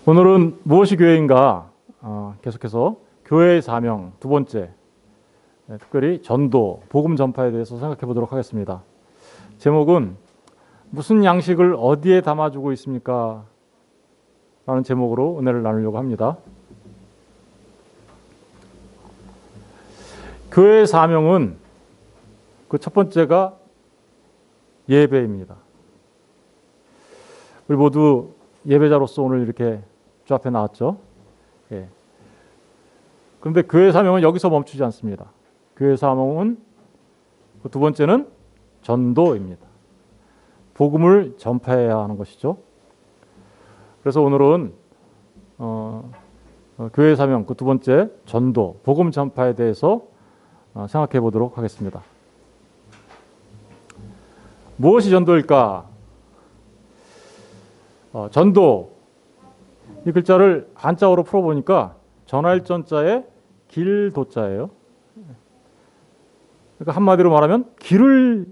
오늘은 무엇이 교회인가 계속해서 교회의 사명 두 번째, 특별히 전도, 복음 전파에 대해서 생각해 보도록 하겠습니다. 제목은 무슨 양식을 어디에 담아주고 있습니까? 라는 제목으로 은혜를 나누려고 합니다. 교회의 사명은 그 첫 번째가 예배입니다. 우리 모두 예배자로서 오늘 이렇게 주 앞에 나왔죠. 예. 그런데 교회 사명은 여기서 멈추지 않습니다. 교회 사명은 그 두 번째는 전도입니다. 복음을 전파해야 하는 것이죠. 그래서 오늘은 교회 사명 그 두 번째 전도, 복음 전파에 대해서 생각해 보도록 하겠습니다. 무엇이 전도일까? 전도, 이 글자를 한자어로 풀어보니까 전할 전자에 길도자예요. 그러니까 한마디로 말하면 길을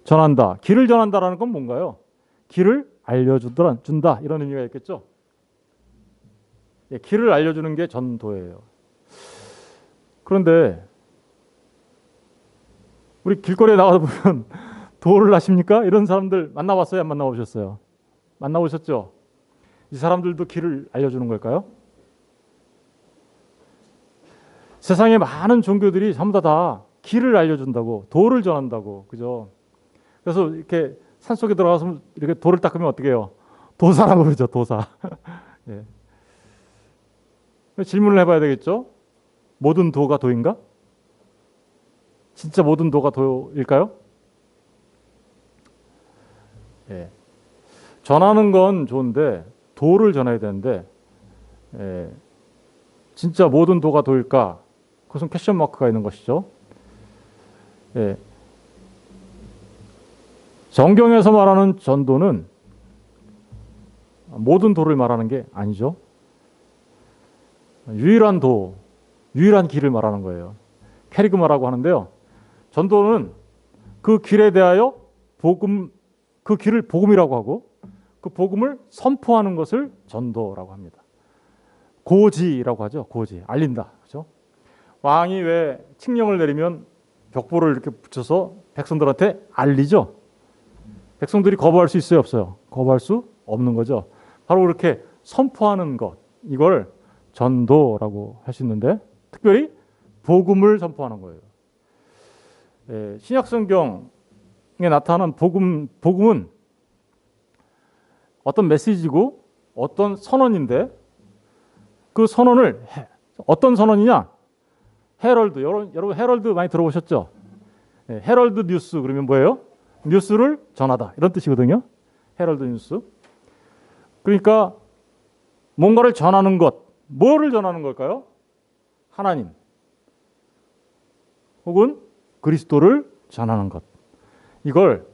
전한다. 길을 전한다라는 건 뭔가요? 길을 알려준다 이런 의미가 있겠죠. 길을 알려주는 게 전도예요. 그런데 우리 길거리에 나가다 보면 도를 아십니까? 이런 사람들 만나봤어요? 안 만나보셨어요? 만나보셨죠? 이 사람들도 길을 알려주는 걸까요? 세상에 많은 종교들이 전부 다 길을 알려준다고, 도를 전한다고, 그죠? 그래서 이렇게 산속에 들어가서 이렇게 돌을 닦으면 어떻게 해요? 도사라고 그러죠, 도사. 예. 질문을 해봐야 되겠죠? 모든 도가 도인가? 진짜 모든 도가 도일까요? 예. 전하는 건 좋은데 도를 전해야 되는데 진짜 모든 도가 도일까? 그것은 퀘스천 마크가 있는 것이죠. 성경에서 말하는 전도는 모든 도를 말하는 게 아니죠. 유일한 도, 유일한 길을 말하는 거예요. 캐리그마라고 하는데요. 전도는 그 길에 대하여 그 길을 복음이라고 하고 그 복음을 선포하는 것을 전도라고 합니다. 고지라고 하죠. 고지, 알린다. 그렇죠? 왕이 왜 칙령을 내리면 벽보를 이렇게 붙여서 백성들한테 알리죠. 백성들이 거부할 수 있어요, 없어요? 거부할 수 없는 거죠. 바로 그렇게 선포하는 것, 이걸 전도라고 할 수 있는데 특별히 복음을 선포하는 거예요. 신약 성경에 나타나는 복음은 어떤 메시지고 어떤 선언인데 그 선언을 어떤 선언이냐? 헤럴드. 여러분 헤럴드 많이 들어보셨죠? 헤럴드 뉴스 그러면 뭐예요? 뉴스를 전하다 이런 뜻이거든요. 헤럴드 뉴스. 그러니까 뭔가를 전하는 것. 뭐를 전하는 걸까요? 하나님 혹은 그리스도를 전하는 것. 이걸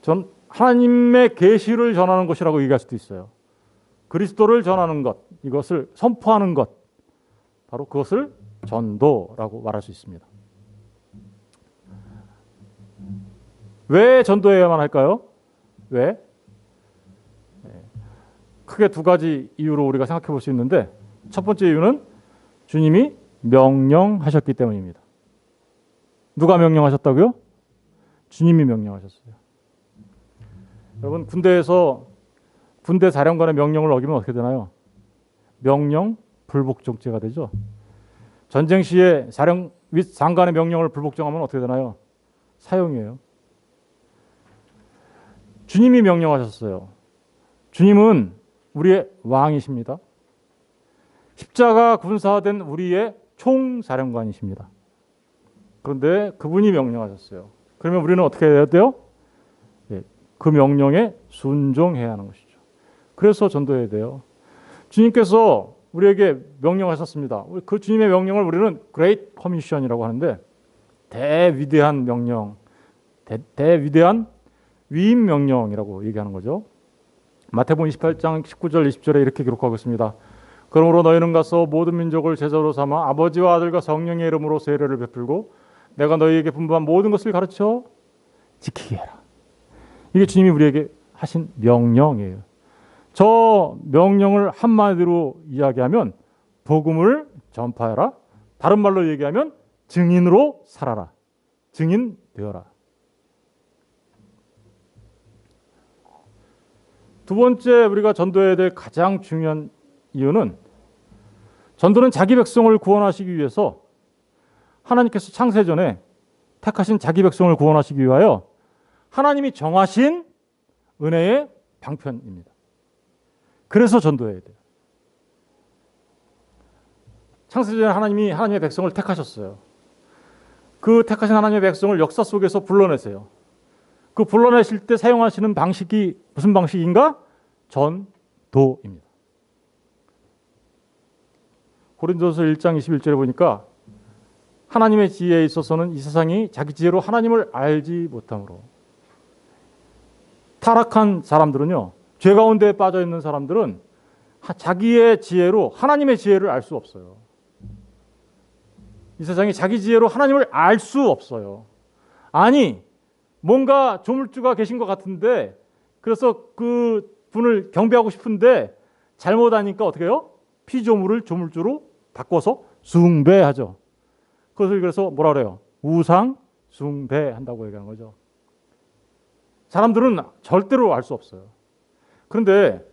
전 하나님의 계시를 전하는 것이라고 얘기할 수도 있어요. 그리스도를 전하는 것, 이것을 선포하는 것, 바로 그것을 전도라고 말할 수 있습니다. 왜 전도해야만 할까요? 왜? 크게 두 가지 이유로 우리가 생각해 볼 수 있는데 첫 번째 이유는 주님이 명령하셨기 때문입니다. 누가 명령하셨다고요? 주님이 명령하셨어요. 여러분 군대에서 군대 사령관의 명령을 어기면 어떻게 되나요? 명령 불복종죄가 되죠. 전쟁 시에 사령 및 장관의 명령을 불복종하면 어떻게 되나요? 사형이에요. 주님이 명령하셨어요. 주님은 우리의 왕이십니다. 십자가 군사화된 우리의 총사령관이십니다. 그런데 그분이 명령하셨어요. 그러면 우리는 어떻게 해야 돼요? 그 명령에 순종해야 하는 것이죠. 그래서 전도해야 돼요. 주님께서 우리에게 명령하셨습니다. 그 주님의 명령을 우리는 Great Commission이라고 하는데 대위대한 명령, 대위대한 위임 명령이라고 얘기하는 거죠. 마태복음 28장 19절 20절에 이렇게 기록하고 있습니다. 그러므로 너희는 가서 모든 민족을 제자로 삼아 아버지와 아들과 성령의 이름으로 세례를 베풀고 내가 너희에게 분부한 모든 것을 가르쳐 지키게 해라. 이게 주님이 우리에게 하신 명령이에요. 저 명령을 한마디로 이야기하면 복음을 전파해라. 다른 말로 얘기하면 증인으로 살아라. 증인 되어라. 두 번째 우리가 전도해야 될 가장 중요한 이유는 전도는 자기 백성을 구원하시기 위해서 하나님께서 창세전에 택하신 자기 백성을 구원하시기 위하여 하나님이 정하신 은혜의 방편입니다. 그래서 전도해야 돼요. 창세전에 하나님이 하나님의 백성을 택하셨어요. 그 택하신 하나님의 백성을 역사 속에서 불러내세요. 그 불러내실 때 사용하시는 방식이 무슨 방식인가? 전도입니다. 고린도서 1장 21절에 보니까 하나님의 지혜에 있어서는 이 세상이 자기 지혜로 하나님을 알지 못함으로. 타락한 사람들은요, 죄 가운데 빠져 있는 사람들은 자기의 지혜로 하나님의 지혜를 알 수 없어요. 이 세상이 자기 지혜로 하나님을 알 수 없어요. 아니, 뭔가 조물주가 계신 것 같은데, 그래서 그 분을 경배하고 싶은데 잘못하니까 어떻게 해요? 피조물을 조물주로 바꿔서 숭배하죠. 그것을 그래서 뭐라 그래요? 우상 숭배한다고 얘기하는 거죠. 사람들은 절대로 알 수 없어요. 그런데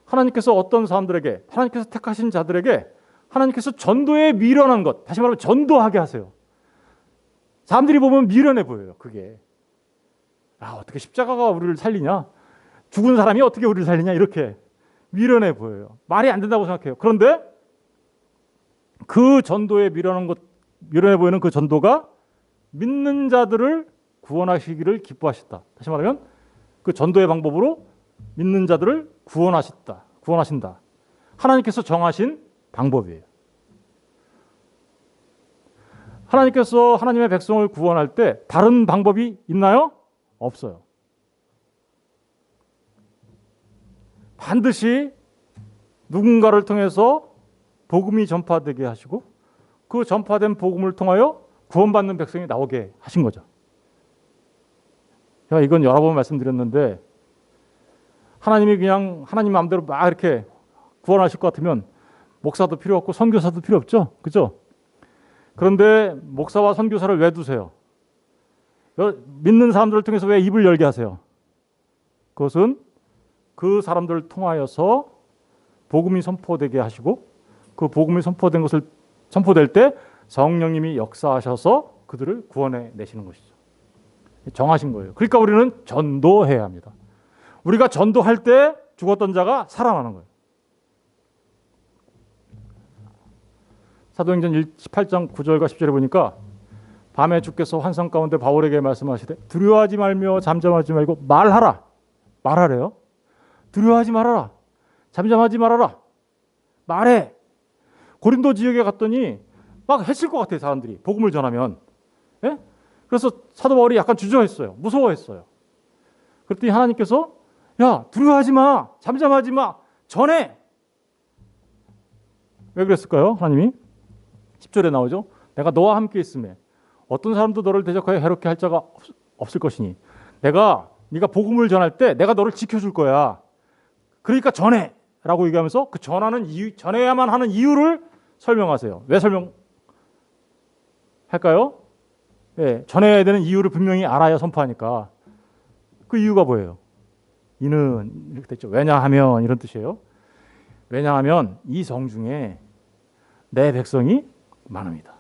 하나님께서 어떤 사람들에게, 하나님께서 택하신 자들에게 하나님께서 전도에 미련한 것, 다시 말하면 전도하게 하세요. 사람들이 보면 미련해 보여요. 그게 어떻게 십자가가 우리를 살리냐, 죽은 사람이 어떻게 우리를 살리냐, 이렇게 미련해 보여요. 말이 안 된다고 생각해요. 그런데 그 전도에 미련해 보이는 그 전도가 믿는 자들을 구원하시기를 기뻐하셨다. 다시 말하면 그 전도의 방법으로 믿는 자들을 구원하신다. 하나님께서 정하신 방법이에요. 하나님께서 하나님의 백성을 구원할 때 다른 방법이 있나요? 없어요. 반드시 누군가를 통해서 복음이 전파되게 하시고 그 전파된 복음을 통하여 구원받는 백성이 나오게 하신 거죠. 제가 이건 여러 번 말씀드렸는데, 하나님이 그냥 하나님 마음대로 막 이렇게 구원하실 것 같으면 목사도 필요 없고 선교사도 필요 없죠. 그죠? 그런데 목사와 선교사를 왜 두세요? 믿는 사람들을 통해서 왜 입을 열게 하세요? 그것은 그 사람들을 통하여서 복음이 선포되게 하시고, 그 복음이 선포될 때 성령님이 역사하셔서 그들을 구원해 내시는 것이죠. 정하신 거예요. 그러니까 우리는 전도해야 합니다. 우리가 전도할 때 죽었던 자가 살아나는 거예요. 사도행전 18장 9절과 10절에 보니까 밤에 주께서 환상 가운데 바울에게 말씀하시되 두려워하지 말며 잠잠하지 말고 말하래요. 두려워하지 말아라. 잠잠하지 말아라. 말해. 고린도 지역에 갔더니 막 해칠 것 같아요. 사람들이 복음을 전하면. 예? 그래서 사도 바울이 약간 주저했어요. 무서워했어요. 그랬더니 하나님께서 두려워하지 마. 잠잠하지 마. 전해. 왜 그랬을까요? 하나님이 10절에 나오죠. 내가 너와 함께 있음에 어떤 사람도 너를 대적하여 해롭게 할 자가 없을 것이니 네가 복음을 전할 때 내가 너를 지켜줄 거야. 그러니까 전해 라고 얘기하면서 그 전해야만 하는 이유를 설명하세요. 왜 설명할까요? 네, 전해야 되는 이유를 분명히 알아야 선포하니까. 그 이유가 뭐예요? 이는 이렇게 됐죠. 왜냐하면 이런 뜻이에요. 왜냐하면 이 성 중에 내 백성이 많습니다.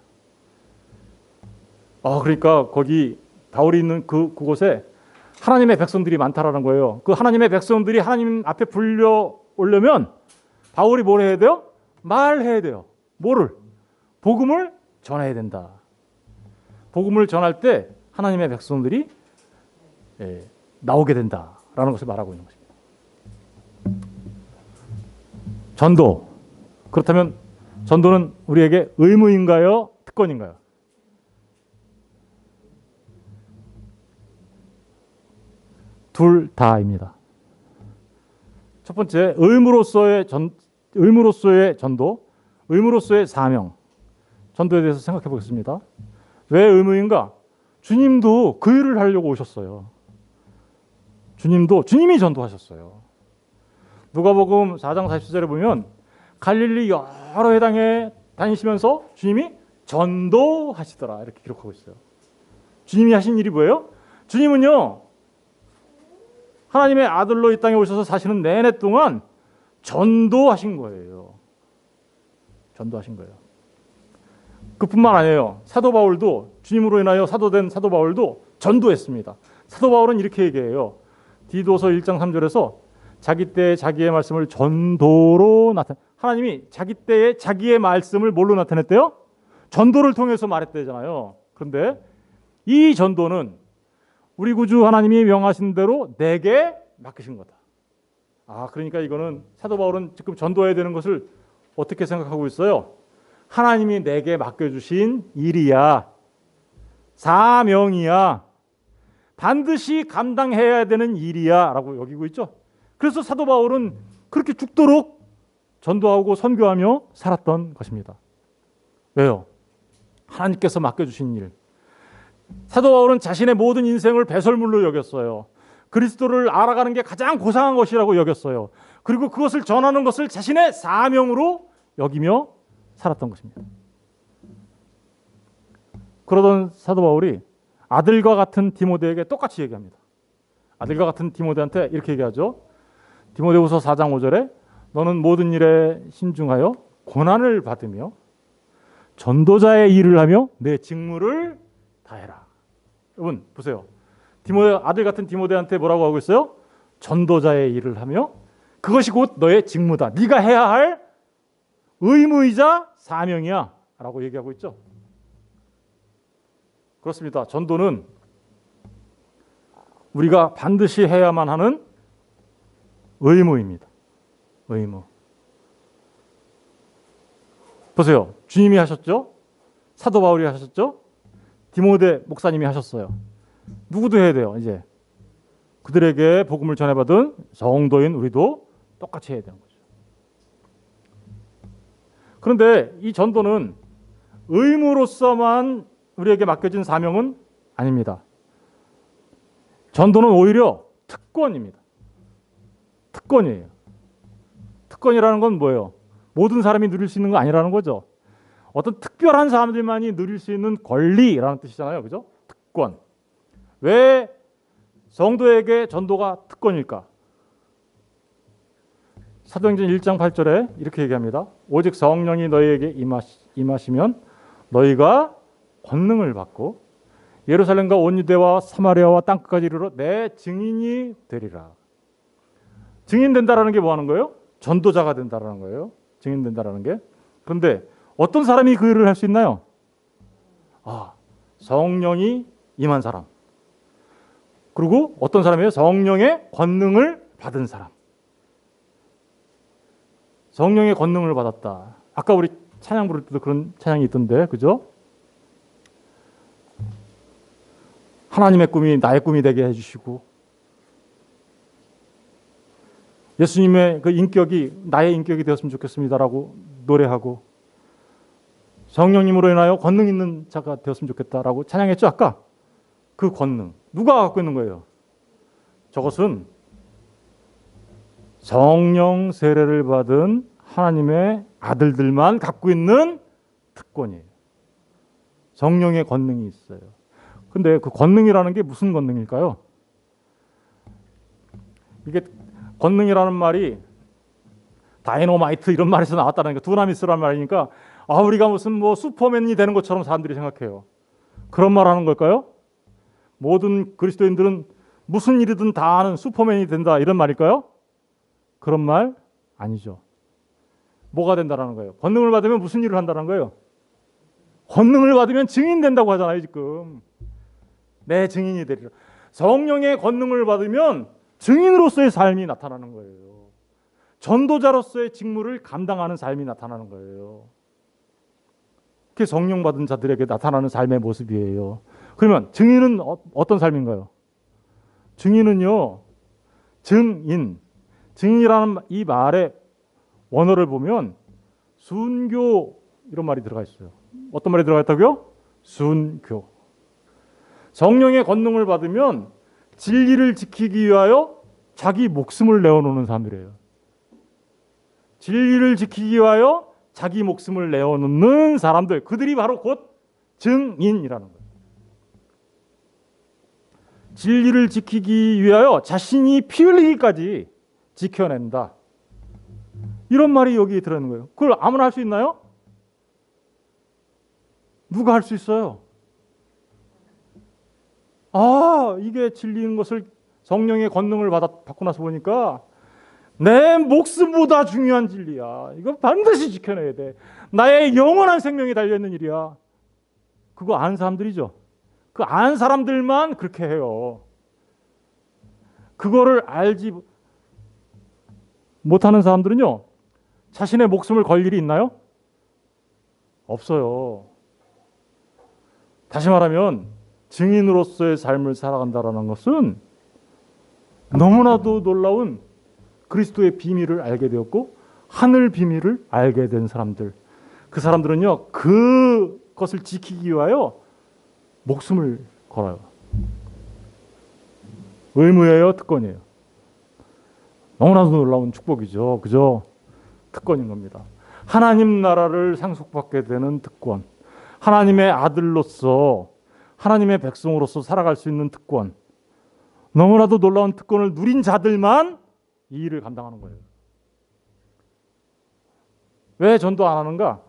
그러니까 거기 바울이 있는 그곳에 하나님의 백성들이 많다라는 거예요. 그 하나님의 백성들이 하나님 앞에 불려오려면 바울이 뭘 해야 돼요? 말해야 돼요. 뭐를? 복음을 전해야 된다. 복음을 전할 때 하나님의 백성들이 나오게 된다라는 것을 말하고 있는 것입니다. 전도. 그렇다면 전도는 우리에게 의무인가요? 특권인가요? 둘 다입니다. 첫 번째, 의무로서의 전도, 의무로서의 사명. 전도에 대해서 생각해 보겠습니다. 왜 의무인가? 주님도 그 일을 하려고 오셨어요. 주님이 전도하셨어요. 누가복음 4장 40절에 보면 갈릴리 여러 회당에 다니시면서 주님이 전도하시더라 이렇게 기록하고 있어요. 주님이 하신 일이 뭐예요? 주님은요 하나님의 아들로 이 땅에 오셔서 사시는 내내 동안 전도하신 거예요. 전도하신 거예요. 그뿐만 아니에요. 사도 바울도 주님으로 인하여 사도된 사도 바울도 전도했습니다. 사도 바울은 이렇게 얘기해요. 디도서 1장 3절에서 자기 때에 자기의 말씀을 전도로 하나님이 자기 때에 자기의 말씀을 뭘로 나타냈대요? 전도를 통해서 말했대잖아요. 그런데 이 전도는 우리 구주 하나님이 명하신 대로 내게 맡기신 거다. 그러니까 이거는 사도 바울은 지금 전도해야 되는 것을 어떻게 생각하고 있어요? 하나님이 내게 맡겨주신 일이야. 사명이야. 반드시 감당해야 되는 일이야 라고 여기고 있죠. 그래서 사도 바울은 그렇게 죽도록 전도하고 선교하며 살았던 것입니다. 왜요? 하나님께서 맡겨주신 일. 사도 바울은 자신의 모든 인생을 배설물로 여겼어요. 그리스도를 알아가는 게 가장 고상한 것이라고 여겼어요. 그리고 그것을 전하는 것을 자신의 사명으로 여기며 살았던 것입니다. 그러던 사도 바울이 아들과 같은 디모데에게 똑같이 얘기합니다. 아들과 같은 디모데한테 이렇게 얘기하죠. 디모데후서 4장 5절에 너는 모든 일에 신중하여 고난을 받으며 전도자의 일을 하며 내 직무를 다해라. 여러분 보세요. 아들 같은 디모데한테 뭐라고 하고 있어요? 전도자의 일을 하며 그것이 곧 너의 직무다. 네가 해야 할 의무이자 사명이야 라고 얘기하고 있죠. 그렇습니다. 전도는 우리가 반드시 해야만 하는 의무입니다. 의무. 보세요. 주님이 하셨죠? 사도 바울이 하셨죠? 디모데 목사님이 하셨어요. 누구도 해야 돼요. 이제 그들에게 복음을 전해받은 성도인 우리도 똑같이 해야 되는 거죠. 그런데 이 전도는 의무로서만 우리에게 맡겨진 사명은 아닙니다. 전도는 오히려 특권입니다. 특권이에요. 특권이라는 건 뭐예요? 모든 사람이 누릴 수 있는 거 아니라는 거죠. 어떤 특별한 사람들만이 누릴 수 있는 권리라는 뜻이잖아요. 그죠? 특권. 왜 성도에게 전도가 특권일까? 사도행전 1장 8절에 이렇게 얘기합니다. 오직 성령이 너희에게 임하시면 너희가 권능을 받고 예루살렘과 온 유대와 사마리아와 땅끝까지 이르러 내 증인이 되리라. 증인 된다라는 게 뭐 하는 거예요? 전도자가 된다라는 거예요. 증인 된다라는 게. 그런데 어떤 사람이 그 일을 할 수 있나요? 성령이 임한 사람. 그리고 어떤 사람이에요? 성령의 권능을 받은 사람. 성령의 권능을 받았다. 아까 우리 찬양 부를 때도 그런 찬양이 있던데, 그죠? 하나님의 꿈이 나의 꿈이 되게 해주시고 예수님의 그 인격이 나의 인격이 되었으면 좋겠습니다라고 노래하고 성령님으로 인하여 권능 있는 자가 되었으면 좋겠다라고 찬양했죠. 아까 그 권능 누가 갖고 있는 거예요? 저것은 성령 세례를 받은 하나님의 아들들만 갖고 있는 특권이에요. 성령의 권능이 있어요. 근데 그 권능이라는 게 무슨 권능일까요? 이게 권능이라는 말이 다이너마이트 이런 말에서 나왔다는 게 두나미스라는 말이니까 우리가 무슨 뭐 슈퍼맨이 되는 것처럼 사람들이 생각해요. 그런 말 하는 걸까요? 모든 그리스도인들은 무슨 일이든 다 하는 슈퍼맨이 된다 이런 말일까요? 그런 말 아니죠. 뭐가 된다라는 거예요? 권능을 받으면 무슨 일을 한다는 거예요? 권능을 받으면 증인 된다고 하잖아요. 지금 내 증인이 되리라. 성령의 권능을 받으면 증인으로서의 삶이 나타나는 거예요. 전도자로서의 직무를 감당하는 삶이 나타나는 거예요. 그게 성령 받은 자들에게 나타나는 삶의 모습이에요. 그러면 증인은 어떤 삶인가요? 증인은요, 증인이라는 이 말의 원어를 보면 순교 이런 말이 들어가 있어요. 어떤 말이 들어가 있다고요? 순교. 성령의 권능을 받으면 진리를 지키기 위하여 자기 목숨을 내어놓는 사람들이에요. 진리를 지키기 위하여 자기 목숨을 내어놓는 사람들, 그들이 바로 곧 증인이라는 거예요. 진리를 지키기 위하여 자신이 피 흘리기까지 지켜낸다. 이런 말이 여기 들어있는 거예요. 그걸 아무나 할 수 있나요? 누가 할 수 있어요? 이게 진리인 것을 성령의 권능을 받고 나서 보니까 내 목숨보다 중요한 진리야. 이거 반드시 지켜내야 돼. 나의 영원한 생명이 달려있는 일이야. 그거 아는 사람들이죠. 그 아는 사람들만 그렇게 해요. 그거를 알지 못하는 사람들은요, 자신의 목숨을 걸 일이 있나요? 없어요. 다시 말하면 증인으로서의 삶을 살아간다는 것은 너무나도 놀라운 그리스도의 비밀을 알게 되었고 하늘 비밀을 알게 된 사람들, 그 사람들은요, 그것을 지키기 위하여 목숨을 걸어요. 의무예요, 특권이에요? 너무나도 놀라운 축복이죠. 그죠? 특권인 겁니다. 하나님 나라를 상속받게 되는 특권, 하나님의 아들로서, 하나님의 백성으로서 살아갈 수 있는 특권, 너무나도 놀라운 특권을 누린 자들만 이 일을 감당하는 거예요. 왜 전도 안 하는가?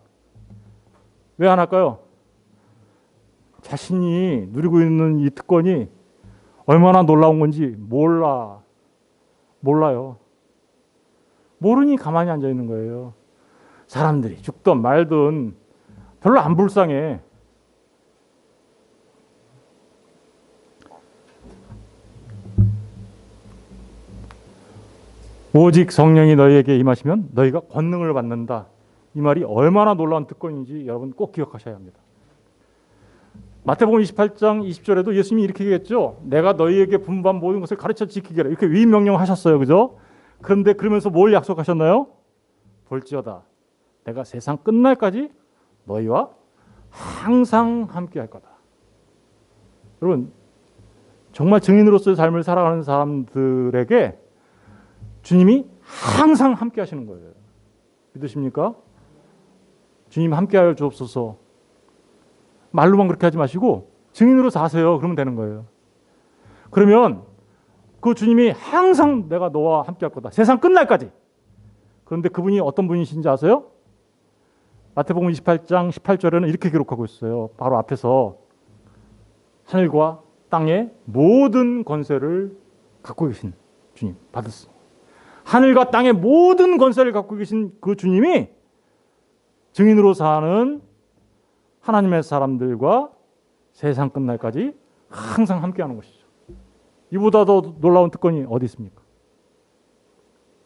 왜 안 할까요? 자신이 누리고 있는 이 특권이 얼마나 놀라운 건지 몰라요. 모르니 가만히 앉아 있는 거예요. 사람들이 죽든 말든 별로 안 불쌍해. 오직 성령이 너희에게 임하시면 너희가 권능을 받는다. 이 말이 얼마나 놀라운 특권인지 여러분 꼭 기억하셔야 합니다. 마태복음 28장 20절에도 예수님이 이렇게 얘기했죠. 내가 너희에게 분부한 모든 것을 가르쳐 지키게 하라. 이렇게 위임명령하셨어요. 그죠? 그런데 그러면서 뭘 약속하셨나요? 볼지어다 내가 세상 끝날까지 너희와 항상 함께 할 거다. 여러분, 정말 증인으로서의 삶을 살아가는 사람들에게 주님이 항상 함께 하시는 거예요. 믿으십니까? 주님 함께하여 주옵소서. 말로만 그렇게 하지 마시고 증인으로 사세요. 그러면 되는 거예요. 그러면 그 주님이 항상 내가 너와 함께할 거다. 세상 끝날까지. 그런데 그분이 어떤 분이신지 아세요? 마태복음 28장 18절에는 이렇게 기록하고 있어요. 바로 앞에서 하늘과 땅의 모든 권세를 갖고 계신 주님 받았습니다. 하늘과 땅의 모든 권세를 갖고 계신 그 주님이 증인으로 사는 하나님의 사람들과 세상 끝날까지 항상 함께하는 것이죠. 이보다 더 놀라운 특권이 어디 있습니까?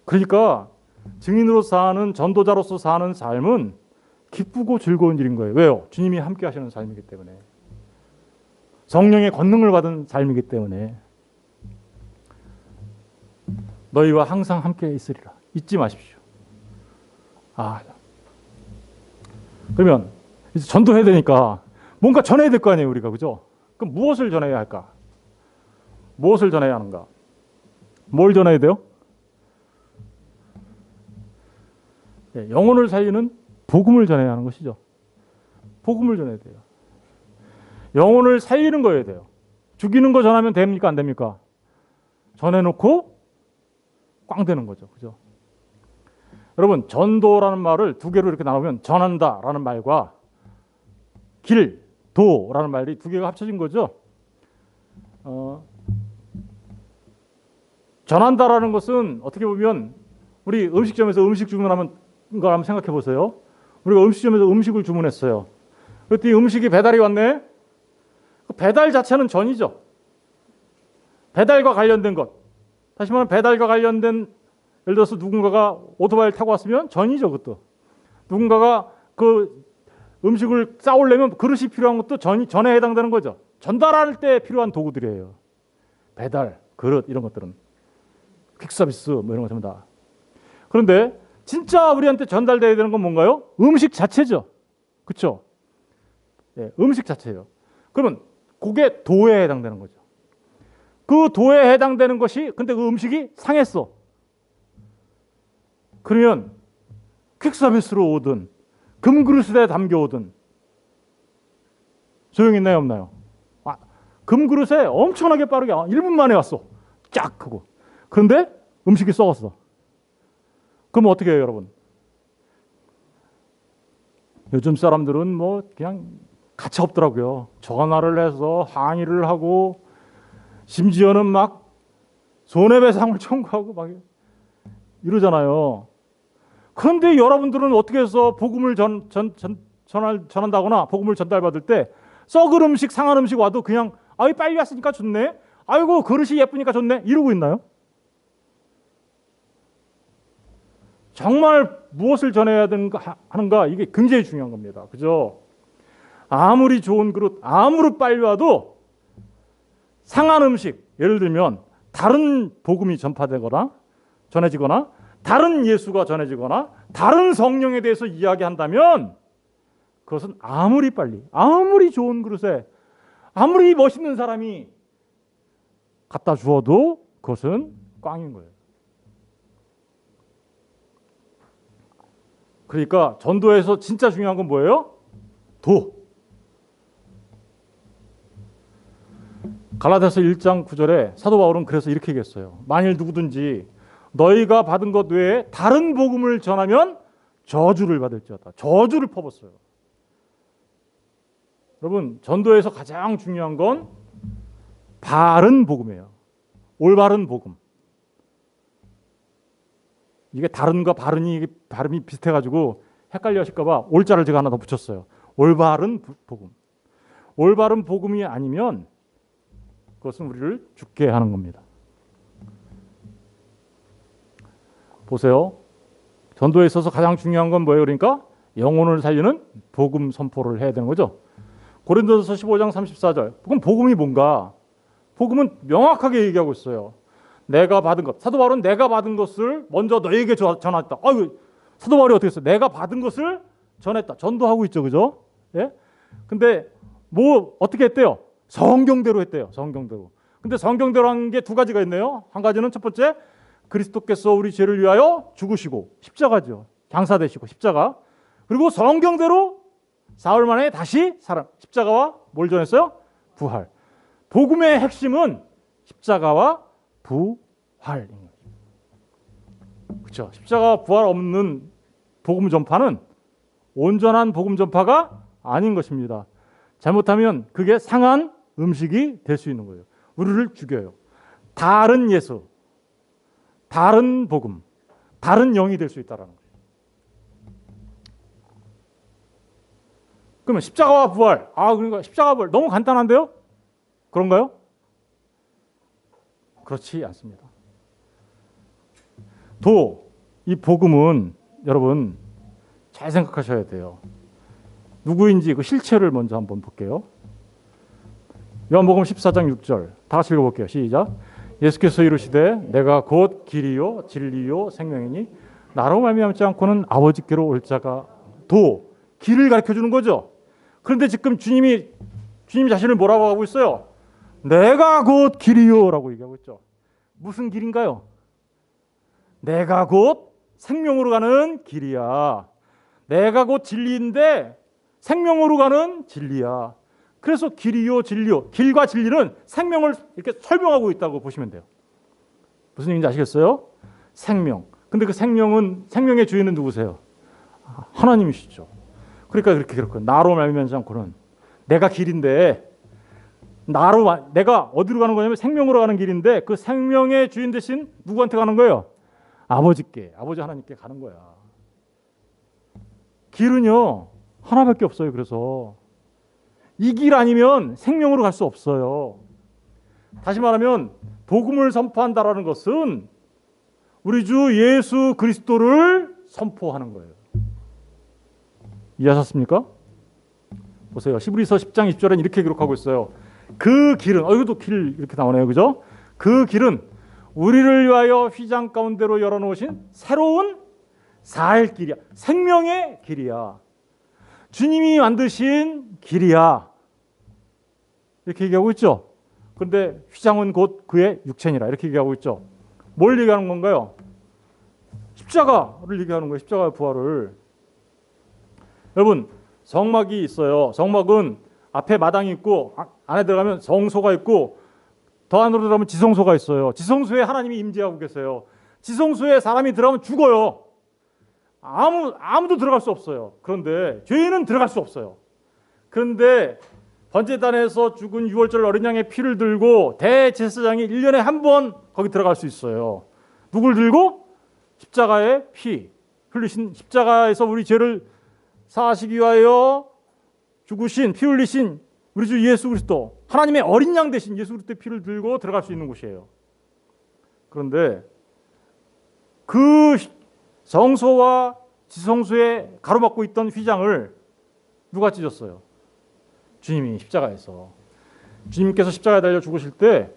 그러니까 증인으로 사는, 전도자로서 사는 삶은 기쁘고 즐거운 일인 거예요. 왜요? 주님이 함께 하시는 삶이기 때문에. 성령의 권능을 받은 삶이기 때문에. 너희와 항상 함께 있으리라. 잊지 마십시오. 그러면 이제 전도해야 되니까 뭔가 전해야 될 거 아니에요, 우리가. 그죠? 그럼 무엇을 전해야 할까? 무엇을 전해야 하는가? 뭘 전해야 돼요? 영혼을 살리는 복음을 전해야 하는 것이죠. 복음을 전해야 돼요. 영혼을 살리는 거여야 돼요. 죽이는 거 전하면 됩니까? 안 됩니까? 전해놓고 꽝 되는 거죠. 그죠? 여러분, 전도라는 말을 두 개로 이렇게 나누면 전한다라는 말과 길, 도라는 말이 두 개가 합쳐진 거죠. 전한다라는 것은 어떻게 보면 우리 음식점에서 음식 주문하면 걸 한번 생각해 보세요. 우리가 음식점에서 음식을 주문했어요. 그랬더니 음식이 배달이 왔네. 그 배달 자체는 전이죠. 배달과 관련된 것. 다시 말하면 배달과 관련된, 예를 들어서 누군가가 오토바이를 타고 왔으면 전이죠, 그것도. 누군가가 그 음식을 싸오려면 그릇이 필요한 것도 전에 해당되는 거죠. 전달할 때 필요한 도구들이에요. 배달, 그릇 이런 것들은. 퀵서비스 뭐 이런 거 전부 다. 그런데 진짜 우리한테 전달돼야 되는 건 뭔가요? 음식 자체죠. 그렇죠? 예, 음식 자체예요. 그러면 그게 도에 해당되는 거죠. 그 도에 해당되는 것이, 근데 그 음식이 상했어. 그러면 퀵서비스로 오든 금그릇에 담겨오든 소용이 있나요 없나요? 금그릇에 엄청나게 빠르게 1분 만에 왔어. 쫙 하고. 그런데 음식이 썩었어. 그럼 어떻게 해요, 여러분? 요즘 사람들은 뭐 그냥 가차 없더라고요. 전화를 해서 항의를 하고 심지어는 막 손해배상을 청구하고 막 이러잖아요. 그런데 여러분들은 어떻게 해서 복음을 전한다거나 복음을 전달받을 때 썩은 음식, 상한 음식 와도 그냥 아이 빨리 왔으니까 좋네. 아이고 그릇이 예쁘니까 좋네. 이러고 있나요? 정말 무엇을 전해야 하는가 이게 굉장히 중요한 겁니다. 그죠? 아무리 좋은 그릇, 아무리 빨리 와도 상한 음식, 예를 들면 다른 복음이 전해지거나 다른 예수가 전해지거나 다른 성령에 대해서 이야기한다면 그것은 아무리 빨리, 아무리 좋은 그릇에 아무리 멋있는 사람이 갖다 주어도 그것은 꽝인 거예요. 그러니까 전도에서 진짜 중요한 건 뭐예요? 도. 갈라디아서 1장 9절에 사도 바울은 그래서 이렇게 얘기했어요. 만일 누구든지 너희가 받은 것 외에 다른 복음을 전하면 저주를 받을지어다. 저주를 퍼붓어요. 여러분, 전도에서 가장 중요한 건 바른 복음이에요. 올바른 복음. 이게 다른과 바른이 발음이 비슷해가지고 헷갈려 하실까봐 올자를 제가 하나 더 붙였어요. 올바른 복음. 올바른 복음이 아니면 그것은 우리를 죽게 하는 겁니다. 보세요. 전도에 있어서 가장 중요한 건 뭐예요? 그러니까 영혼을 살리는 복음 선포를 해야 되는 거죠. 고린도서 15장 34절. 그럼 복음이 뭔가? 복음은 명확하게 얘기하고 있어요. 내가 받은 것. 사도 바울은 내가 받은 것을 먼저 너에게 전했다. 아유, 사도 바울이 어떻게 했어요? 내가 받은 것을 전했다. 전도하고 있죠. 그죠? 예? 근데 뭐 어떻게 했대요? 성경대로 했대요. 성경대로. 근데 성경대로 한 게 두 가지가 있네요. 한 가지는 첫 번째 그리스도께서 우리 죄를 위하여 죽으시고 십자가죠. 장사되시고 십자가. 그리고 성경대로 사흘 만에 다시 살아. 십자가와 뭘 전했어요? 부활. 복음의 핵심은 십자가와 부활입니다. 그렇죠? 십자가와 부활 없는 복음 전파는 온전한 복음 전파가 아닌 것입니다. 잘못하면 그게 상한 음식이 될 수 있는 거예요. 우리를 죽여요. 다른 예수, 다른 복음, 다른 영이 될 수 있다는 거예요. 그러면 십자가와 부활, 그러니까 십자가와 부활 너무 간단한데요? 그런가요? 그렇지 않습니다. 이 복음은 여러분 잘 생각하셔야 돼요. 누구인지 그 실체를 먼저 한번 볼게요. 요한복음 14장 6절 다 같이 읽어볼게요. 시작. 예수께서 이르시되 내가 곧 길이요 진리요 생명이니 나로 말미암지 않고는 아버지께로 올 자가 길을 가르쳐주는 거죠. 그런데 지금 주님 자신을 뭐라고 하고 있어요? 내가 곧 길이요라고 얘기하고 있죠. 무슨 길인가요? 내가 곧 생명으로 가는 길이야. 내가 곧 진리인데 생명으로 가는 진리야. 그래서 길이요 진리요. 길과 진리는 생명을 이렇게 설명하고 있다고 보시면 돼요. 무슨 얘기인지 아시겠어요? 생명. 근데 그 생명의 주인은 누구세요? 하나님이시죠. 그러니까 그렇게 나로 말미암지 않고는 내가 길인데 내가 어디로 가는 거냐면 생명으로 가는 길인데 그 생명의 주인 대신 누구한테 가는 거예요? 아버지 하나님께 가는 거야. 길은요 하나밖에 없어요. 그래서 이 길 아니면 생명으로 갈 수 없어요. 다시 말하면 복음을 선포한다라는 것은 우리 주 예수 그리스도를 선포하는 거예요. 이해하셨습니까? 보세요. 히브리서 10장 20절엔 이렇게 기록하고 있어요. 그 길은 이것도 길 이렇게 나오네요. 그죠? 그 길은 우리를 위하여 휘장 가운데로 열어놓으신 새로운 살 길이야. 생명의 길이야. 주님이 만드신 길이야. 이렇게 얘기하고 있죠. 그런데 휘장은 곧 그의 육체니라. 이렇게 얘기하고 있죠. 뭘 얘기하는 건가요? 십자가를 얘기하는 거예요. 십자가의 부활을. 여러분, 성막이 있어요. 성막은 앞에 마당이 있고 안에 들어가면 성소가 있고 더 안으로 들어가면 지성소가 있어요. 지성소에 하나님이 임재하고 계세요. 지성소에 사람이 들어가면 죽어요. 아무도 들어갈 수 없어요. 그런데 죄인은 들어갈 수 없어요. 그런데 번제단에서 죽은 유월절 어린 양의 피를 들고 대제사장이 1년에 한 번 거기 들어갈 수 있어요. 누굴 들고? 십자가의 피 흘리신, 십자가에서 우리 죄를 사하시기 위하여 죽으신, 피 흘리신 우리 주 예수 그리스도, 하나님의 어린 양 대신 예수 그리스도의 피를 들고 들어갈 수 있는 곳이에요. 그런데 그 성소와 지성소에 가로막고 있던 휘장을 누가 찢었어요? 주님이 십자가에서. 주님께서 십자가에 달려 죽으실 때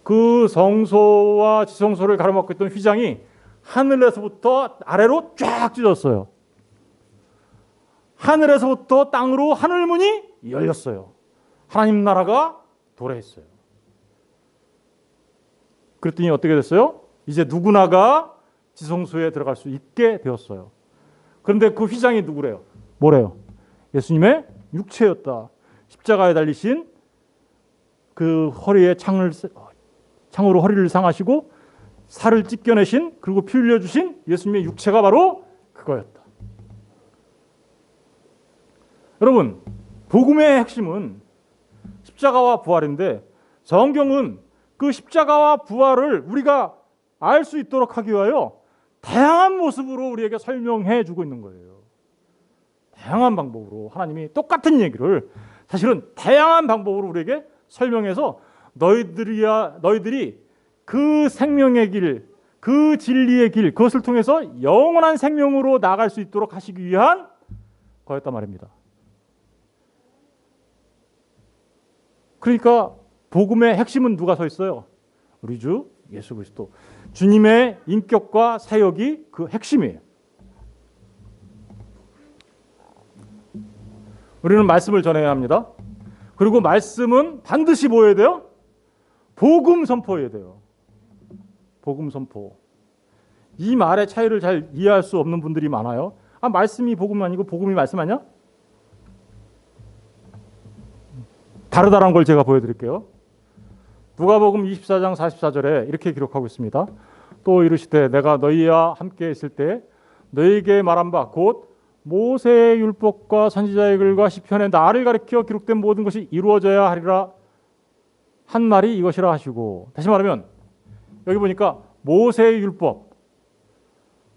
그 성소와 지성소를 가로막고 있던 휘장이 하늘에서부터 아래로 쫙 찢어졌어요. 하늘에서부터 땅으로 하늘문이 열렸어요. 하나님 나라가 도래했어요. 그랬더니 어떻게 됐어요? 이제 누구나가 지성소에 들어갈 수 있게 되었어요. 그런데 그 휘장이 누구래요? 뭐래요? 예수님의 육체였다. 십자가에 달리신 그 허리에 창으로 허리를 상하시고 살을 찢겨내신, 그리고 피 흘려주신 예수님의 육체가 바로 그거였다. 여러분, 복음의 핵심은 십자가와 부활인데 성경은 그 십자가와 부활을 우리가 알 수 있도록 하기 위하여 다양한 모습으로 우리에게 설명해 주고 있는 거예요. 다양한 방법으로 하나님이 똑같은 얘기를 사실은 다양한 방법으로 우리에게 설명해서 너희들이 그 생명의 길, 그 진리의 길, 그것을 통해서 영원한 생명으로 나아갈 수 있도록 하시기 위한 거였단 말입니다. 그러니까 복음의 핵심은 누가 서 있어요? 우리 주 예수 그리스도. 주님의 인격과 사역이 그 핵심이에요. 우리는 말씀을 전해야 합니다. 그리고 말씀은 반드시 뭐 해야 돼요? 복음 선포해야 돼요. 복음 선포. 이 말의 차이를 잘 이해할 수 없는 분들이 많아요. 말씀이 복음 아니고 복음이 말씀 아니야? 다르다는 걸 제가 보여드릴게요. 누가복음 24장 44절에 이렇게 기록하고 있습니다. 또 이르시되 내가 너희와 함께 있을 때 너희에게 말한 바 곧 모세의 율법과 선지자의 글과 시편에 나를 가리켜 기록된 모든 것이 이루어져야 하리라 한 말이 이것이라 하시고. 다시 말하면 여기 보니까 모세의 율법,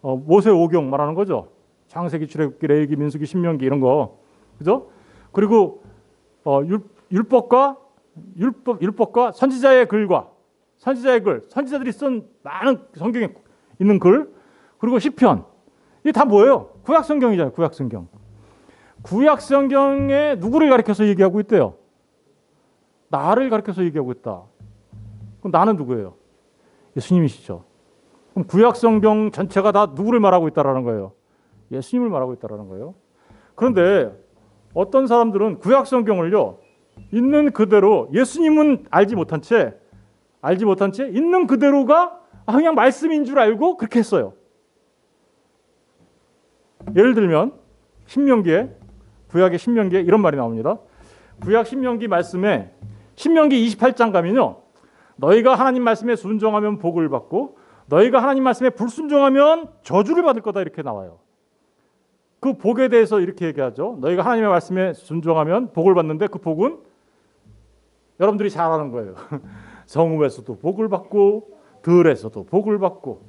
모세 오경 말하는 거죠. 창세기, 출애굽기, 레위기, 민수기, 신명기 이런 거, 그죠? 그리고 율법과 선지자의 글과 선지자들이 쓴 많은 성경에 있는 글, 그리고 시편, 이게 다 뭐예요? 구약 성경이잖아요. 구약 성경. 구약 성경에 누구를 가리켜서 얘기하고 있대요? 나를 가리켜서 얘기하고 있다. 그럼 나는 누구예요? 예수님이시죠. 그럼 구약 성경 전체가 다 누구를 말하고 있다라는 거예요? 예수님을 말하고 있다라는 거예요. 그런데 어떤 사람들은 구약 성경을요, 있는 그대로, 예수님은 알지 못한 채 있는 그대로가 그냥 말씀인 줄 알고 그렇게 했어요. 예를 들면 구약의 신명기에 이런 말이 나옵니다. 구약 신명기 말씀에 신명기 28장 가면요, 너희가 하나님 말씀에 순종하면 복을 받고 너희가 하나님 말씀에 불순종하면 저주를 받을 거다, 이렇게 나와요. 그 복에 대해서 이렇게 얘기하죠. 너희가 하나님의 말씀에 순종하면 복을 받는데 그 복은 여러분들이 잘 아는 거예요. 성읍에서도 복을 받고 들에서도 복을 받고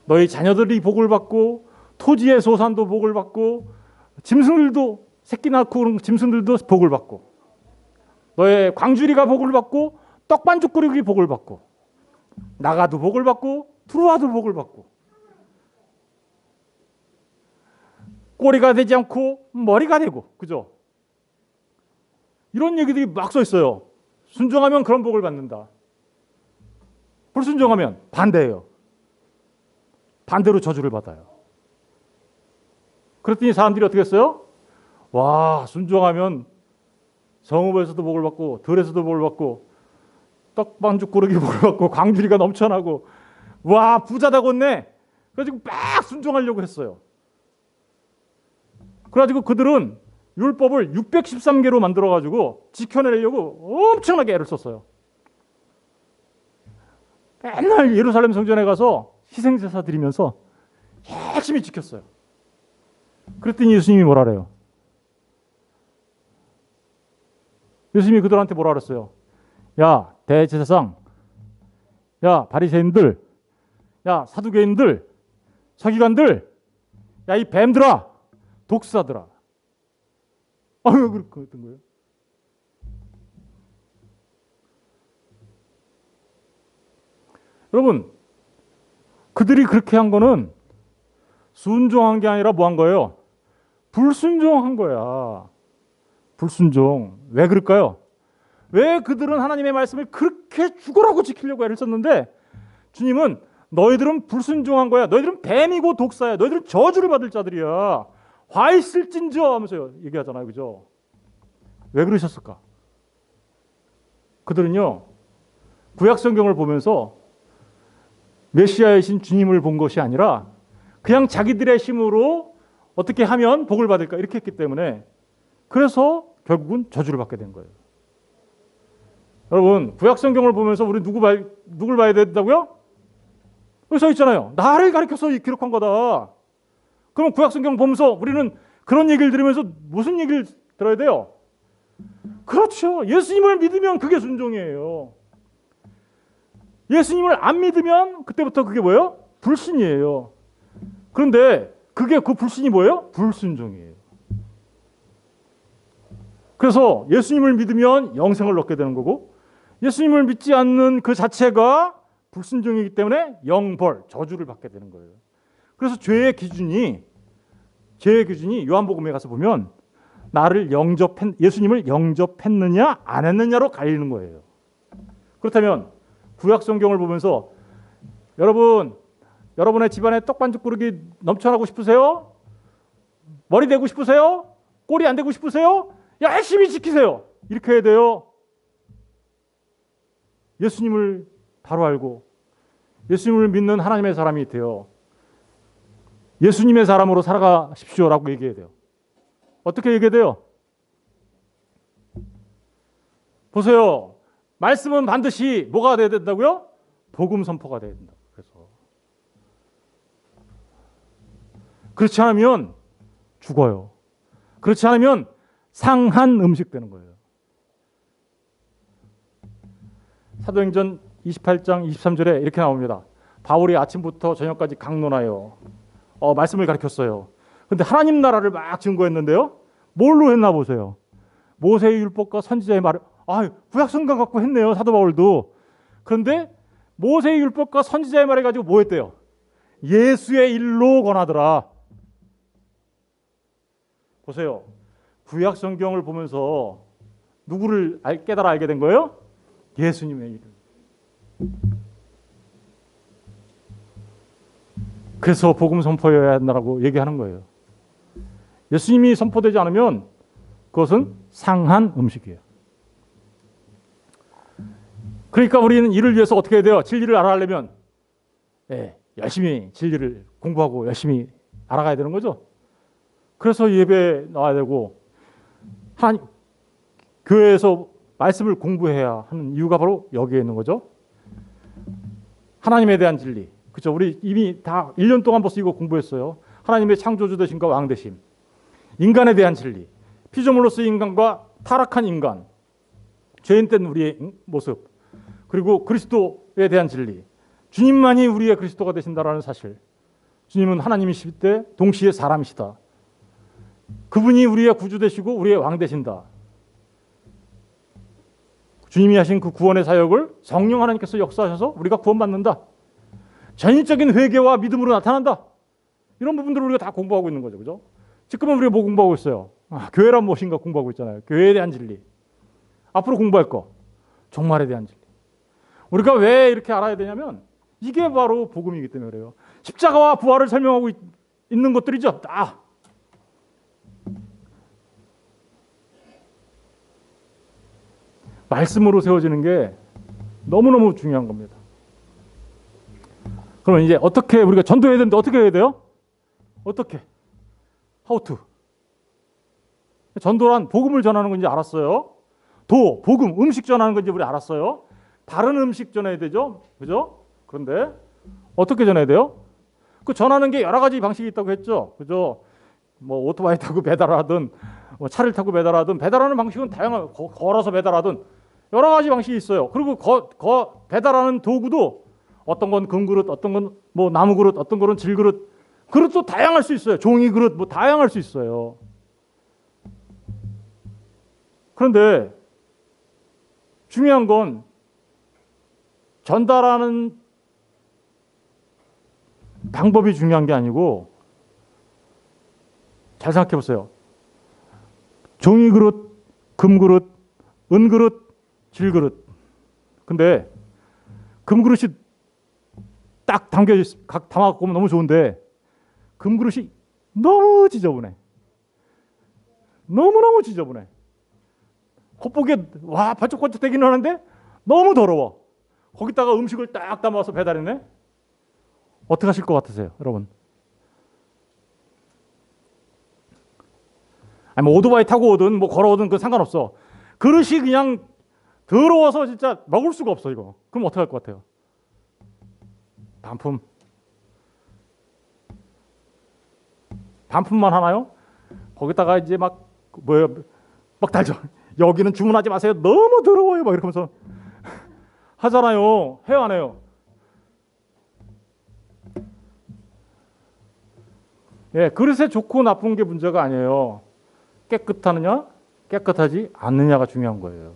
너희 자녀들이 복을 받고 토지의 소산도 복을 받고 짐승들도, 새끼 낳고 그런 짐승들도 복을 받고 너의 광주리가 복을 받고 떡반죽 끓이기 복을 받고 나가도 복을 받고 들어와도 복을 받고 꼬리가 되지 않고 머리가 되고, 그죠? 이런 얘기들이 막 써 있어요. 순종하면 그런 복을 받는다. 불순종하면 반대예요. 반대로 저주를 받아요. 그랬더니 사람들이 어떻게 했어요? 와, 순종하면 성읍에서도 복을 받고 들에서도 복을 받고 떡반죽 고르기 복을 받고 광주리가 넘쳐나고 와, 부자다 걷네. 그래가지고 막 순종하려고 했어요. 그래가지고 그들은 율법을 613개로 만들어가지고 지켜내려고 엄청나게 애를 썼어요. 맨날 예루살렘 성전에 가서 희생제사 드리면서 열심히 지켰어요. 그랬더니 예수님이 뭐라 그래요? 예수님이 그들한테 뭐라 그랬어요? 야, 대제사장, 야, 바리새인들, 야, 사두개인들, 서기관들, 야, 이 뱀들아, 독사들아. 왜 그랬던 거예요? 여러분, 그들이 그렇게 한 거는 순종한 게 아니라 뭐 한 거예요? 불순종한 거야. 불순종. 왜 그럴까요? 왜 그들은 하나님의 말씀을 그렇게 죽으라고 지키려고 애를 썼는데 주님은 너희들은 불순종한 거야. 너희들은 뱀이고 독사야. 너희들은 저주를 받을 자들이야. 화 있을진저 하면서 얘기하잖아요. 그죠? 왜 그러셨을까? 그들은요, 구약 성경을 보면서 메시아이신 주님을 본 것이 아니라 그냥 자기들의 힘으로 어떻게 하면 복을 받을까 이렇게 했기 때문에 그래서 결국은 저주를 받게 된 거예요. 여러분, 구약 성경을 보면서 우리 누굴 봐야 된다고요? 여기 써 있잖아요. 나를 가리켜서 기록한 거다. 그럼 구약 성경 보면서 우리는 그런 얘기를 들으면서 무슨 얘기를 들어야 돼요? 그렇죠. 예수님을 믿으면 그게 순종이에요. 예수님을 안 믿으면 그때부터 그게 뭐예요? 불신이에요. 그런데 그 불신이 뭐예요? 불순종이에요. 그래서 예수님을 믿으면 영생을 얻게 되는 거고 예수님을 믿지 않는 그 자체가 불순종이기 때문에 영벌, 저주를 받게 되는 거예요. 그래서 죄의 기준이 요한복음에 가서 보면 예수님을 영접했느냐 안 했느냐로 갈리는 거예요. 그렇다면 구약 성경을 보면서 여러분의 집안에 떡반죽 그릇이 넘쳐나고 싶으세요? 머리 되고 싶으세요? 꼬리 안 되고 싶으세요? 열심히 지키세요. 이렇게 해야 돼요. 예수님을 바로 알고 예수님을 믿는 하나님의 사람이 되어 예수님의 사람으로 살아가십시오라고 얘기해야 돼요. 어떻게 얘기해야 돼요? 보세요. 말씀은 반드시 뭐가 돼야 된다고요? 복음 선포가 돼야 된다. 그래서 그렇지 않으면 죽어요. 그렇지 않으면 상한 음식 되는 거예요. 사도행전 28장 23절에 이렇게 나옵니다. 바울이 아침부터 저녁까지 강론하여 말씀을 가르쳤어요. 그런데 하나님 나라를 막 증거했는데요. 뭘로 했나 보세요. 모세의 율법과 선지자의 말을 구약 성경 갖고 했네요. 사도 바울도. 그런데 모세의 율법과 선지자의 말을 가지고 뭐 했대요? 예수의 일로 권하더라. 보세요. 구약 성경을 보면서 누구를 깨달아 알게 된 거예요? 예수님의 일. 그래서 복음 선포해야 한다고 얘기하는 거예요. 예수님이 선포되지 않으면 그것은 상한 음식이에요. 그러니까 우리는 이를 위해서 어떻게 해야 돼요? 진리를 알아가려면 열심히 진리를 공부하고 열심히 알아가야 되는 거죠. 그래서 예배에 나와야 되고 교회에서 말씀을 공부해야 하는 이유가 바로 여기에 있는 거죠. 하나님에 대한 진리. 그렇죠. 우리 이미 다 1년 동안 벌써 이거 공부했어요. 하나님의 창조주 되심과 왕 되심. 인간에 대한 진리. 피조물로서의 인간과 타락한 인간. 죄인된 우리의 모습. 그리고 그리스도에 대한 진리. 주님만이 우리의 그리스도가 되신다라는 사실. 주님은 하나님이실 때 동시에 사람이시다. 그분이 우리의 구주 되시고 우리의 왕 되신다. 주님이 하신 그 구원의 사역을 성령 하나님께서 역사하셔서 우리가 구원받는다. 전인적인 회개와 믿음으로 나타난다. 이런 부분들을 우리가 다 공부하고 있는 거죠. 그죠? 지금은 우리가 뭐 공부하고 있어요? 교회란 무엇인가 공부하고 있잖아요. 교회에 대한 진리. 앞으로 공부할 거. 종말에 대한 진리. 우리가 왜 이렇게 알아야 되냐면 이게 바로 복음이기 때문에 그래요. 십자가와 부활을 설명하고 있는 것들이죠. 말씀으로 세워지는 게 너무너무 중요한 겁니다. 그러면 이제 어떻게 우리가 전도해야 되는데 어떻게 해야 돼요? 어떻게? How to? 전도란 복음을 전하는 건지 알았어요. 복음, 음식 전하는 건지 우리 알았어요. 다른 음식 전해야 되죠. 그죠? 그런데 어떻게 전해야 돼요? 그 전하는 게 여러 가지 방식이 있다고 했죠. 그죠? 뭐 오토바이 타고 배달하든 뭐 차를 타고 배달하든 배달하는 방식은 다양한 걸어서 배달하든 여러 가지 방식이 있어요. 그리고 배달하는 도구도 어떤 건 금그릇, 어떤 건 뭐 나무 그릇, 어떤 거는 질그릇, 그릇도 다양할 수 있어요. 종이 그릇 뭐 다양할 수 있어요. 그런데 중요한 건 전달하는 방법이 중요한 게 아니고, 잘 생각해 보세요. 종이 그릇, 금 그릇, 은 그릇, 질 그릇. 근데 금 그릇이 딱 담아갖고 오면 너무 좋은데 금 그릇이 너무 지저분해. 너무너무 지저분해. 겉보기에 와 반짝반짝 되기는 하는데 너무 더러워. 거기다가 음식을 딱 담아서 배달했네. 어떻게 하실 것 같으세요, 여러분? 아니 뭐 오토바이 타고 오든 뭐 걸어오든 그건 상관없어. 그릇이 그냥 더러워서 진짜 먹을 수가 없어 이거. 그럼 어떻게 할 것 같아요? 반품만 하나요? 거기다가 이제 막 달죠. 여기는 주문하지 마세요. 너무 더러워요. 막 이렇게 하면서 하잖아요. 해요, 안 해요? 예, 그릇에 좋고 나쁜 게 문제가 아니에요. 깨끗하느냐, 깨끗하지 않느냐가 중요한 거예요.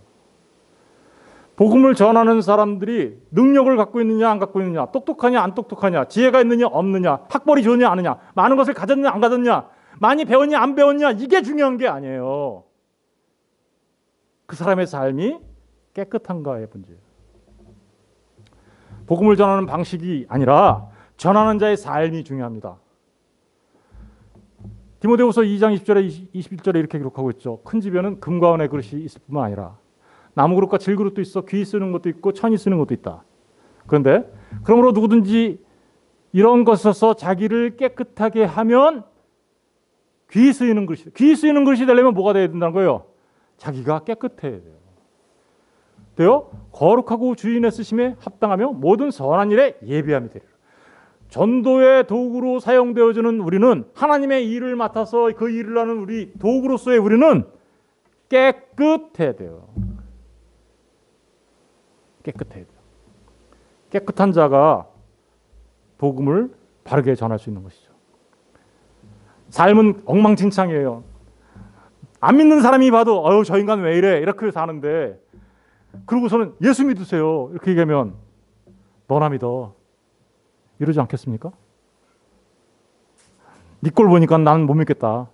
복음을 전하는 사람들이 능력을 갖고 있느냐, 안 갖고 있느냐, 똑똑하냐, 안 똑똑하냐, 지혜가 있느냐, 없느냐, 학벌이 좋느냐, 아느냐, 많은 것을 가졌느냐, 안 가졌느냐, 많이 배웠냐, 안 배웠냐, 이게 중요한 게 아니에요. 그 사람의 삶이 깨끗한가의 문제예요. 복음을 전하는 방식이 아니라 전하는 자의 삶이 중요합니다. 디모데후서 2장 20절에 21절에 이렇게 기록하고 있죠. 큰 집에는 금과 은의 그릇이 있을 뿐만 아니라 나무 그릇과 질 그릇도 있어 귀 쓰는 것도 있고 천이 쓰는 것도 있다. 그런데 그러므로 누구든지 이런 것에서 자기를 깨끗하게 하면 귀 쓰이는 그릇이 되려면 뭐가 돼야 된다는 거예요? 자기가 깨끗해야 돼요. 거룩하고 주인의 쓰심에 합당하며 모든 선한 일에 예비함이 되리라. 전도의 도구로 사용되어지는 우리는, 하나님의 일을 맡아서 그 일을 하는 우리 도구로서의 우리는 깨끗해야 돼요. 깨끗해야 돼요. 깨끗한 자가 복음을 바르게 전할 수 있는 것이죠. 삶은 엉망진창이에요. 안 믿는 사람이 봐도 저 인간 왜 이래 이렇게 사는데, 그러고서는 예수 믿으세요 이렇게 얘기하면 너나 믿어 이러지 않겠습니까? 네 꼴 보니까 나는 못 믿겠다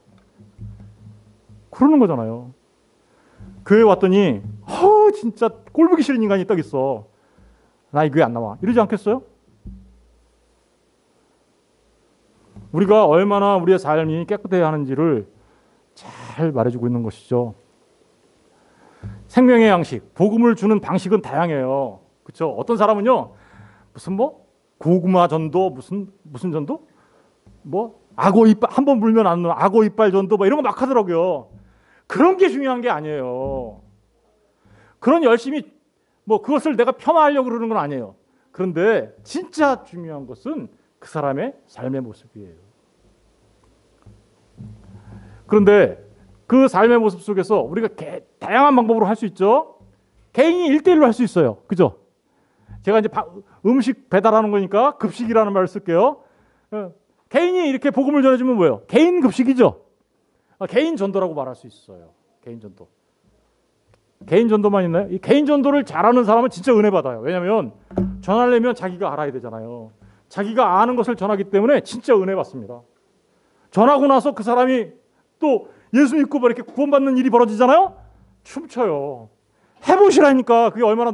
그러는 거잖아요. 교회 왔더니 진짜 꼴 보기 싫은 인간이 딱 있어. 나 이 교회 안 나와 이러지 않겠어요? 우리가 얼마나 우리의 삶이 깨끗해야 하는지를 잘 말해주고 있는 것이죠. 생명의 양식, 복음을 주는 방식은 다양해요. 그렇죠? 어떤 사람은요, 무슨 고구마 전도, 무슨 전도? 악어 이빨 한 번 물면 안 나는 악어 이빨 전도 이런 거 막 하더라고요. 그런 게 중요한 게 아니에요. 그런 열심히 그것을 내가 폄하하려고 그러는 건 아니에요. 그런데 진짜 중요한 것은 그 사람의 삶의 모습이에요. 그런데 그 삶의 모습 속에서 우리가 다양한 방법으로 할 수 있죠. 개인이 1대1로 할 수 있어요. 그죠? 제가 이제 음식 배달하는 거니까 급식이라는 말을 쓸게요. 개인이 이렇게 복음을 전해주면 뭐예요? 개인 급식이죠. 개인 전도라고 말할 수 있어요. 개인 전도. 개인 전도만 있나요? 이 개인 전도를 잘하는 사람은 진짜 은혜 받아요. 왜냐하면 전하려면 자기가 알아야 되잖아요. 자기가 아는 것을 전하기 때문에 진짜 은혜 받습니다. 전하고 나서 그 사람이 또 예수 믿고 이렇게 구원받는 일이 벌어지잖아요. 춤춰요. 해보시라니까 그게 얼마나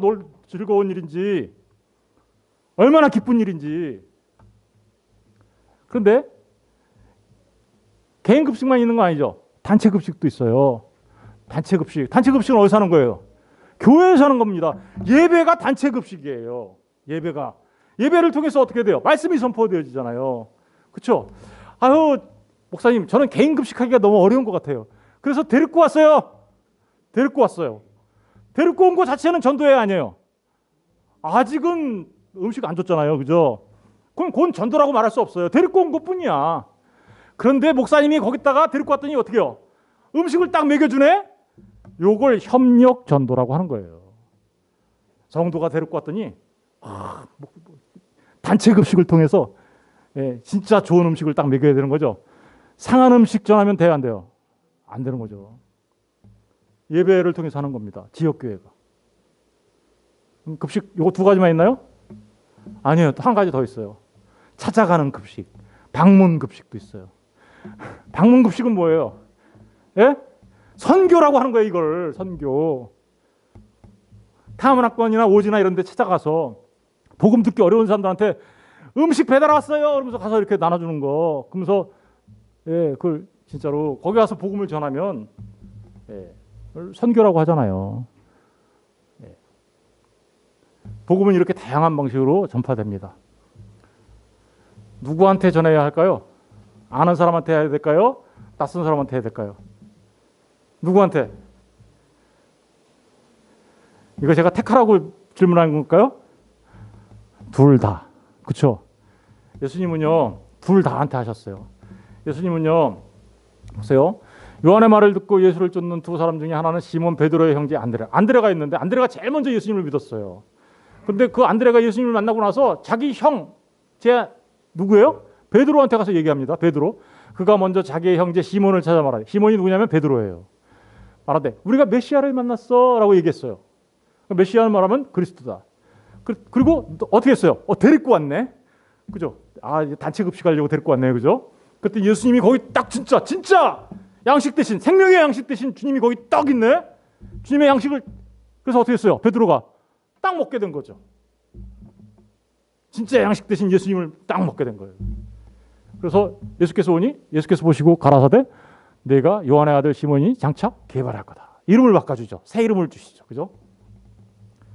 즐거운 일인지, 얼마나 기쁜 일인지. 그런데 개인 급식만 있는 거 아니죠. 단체 급식도 있어요. 단체 급식은 어디서 하는 거예요? 교회에서 하는 겁니다. 예배가 단체 급식이에요. 예배가 예배를 통해서 어떻게 돼요? 말씀이 선포되어지잖아요. 그렇죠? 아유, 목사님, 저는 개인 급식하기가 너무 어려운 것 같아요. 그래서 데리고 왔어요. 데리고 왔어요. 데리고 온 것 자체는 전도회 아니에요. 아직은 음식 안 줬잖아요. 그죠? 그건 전도라고 말할 수 없어요. 데리고 온 것뿐이야. 그런데 목사님이 거기다가 데리고 왔더니 어떻게 해요? 음식을 딱 먹여주네? 요걸 협력 전도라고 하는 거예요. 성도가 데리고 왔더니 단체 급식을 통해서 진짜 좋은 음식을 딱 먹여야 되는 거죠. 상한 음식 전하면 돼요, 안 돼요? 안 되는 거죠. 예배를 통해서 하는 겁니다. 지역교회가. 급식 요거 두 가지만 있나요? 아니에요. 한 가지 더 있어요. 찾아가는 급식. 방문 급식도 있어요. 방문 급식은 뭐예요? 예? 선교라고 하는 거예요, 이걸. 선교. 타문학관이나 오지나 이런 데 찾아가서 복음 듣기 어려운 사람들한테 음식 배달 왔어요. 그러면서 가서 이렇게 나눠주는 거. 그러면서 그걸 진짜로 거기 가서 복음을 전하면 선교라고 하잖아요. 복음은 이렇게 다양한 방식으로 전파됩니다. 누구한테 전해야 할까요? 아는 사람한테 해야 될까요? 낯선 사람한테 해야 될까요? 누구한테? 이거 제가 택하라고 질문한 걸까요? 둘 다. 그렇죠? 예수님은요. 둘 다한테 하셨어요. 예수님은요. 보세요. 요한의 말을 듣고 예수를 쫓는 두 사람 중에 하나는 시몬 베드로의 형제 안드레. 안드레가 있는데 안드레가 제일 먼저 예수님을 믿었어요. 그런데 그 안드레가 예수님을 만나고 나서 자기 형, 제 누구예요? 베드로한테 가서 얘기합니다. 베드로. 그가 먼저 자기의 형제 시몬을 찾아 말하되, 시몬이 누구냐면 베드로예요. 말하되 우리가 메시아를 만났어 라고 얘기했어요. 메시아를 말하면 그리스도다. 그리고 어떻게 했어요? 데리고 왔네. 그죠? 단체 급식하려고 데리고 왔네. 그죠? 그때 예수님이 거기 딱 진짜 양식 대신, 생명의 양식 대신 주님이 거기 딱 있네. 주님의 양식을, 그래서 어떻게 했어요? 베드로가 딱 먹게 된 거죠. 진짜 양식 대신 예수님을 딱 먹게 된 거예요. 그래서 예수께서 오니 예수께서 보시고 가라사대 내가 요한의 아들 시몬이 장차 개발할 거다. 이름을 바꿔주죠. 새 이름을 주시죠. 그죠?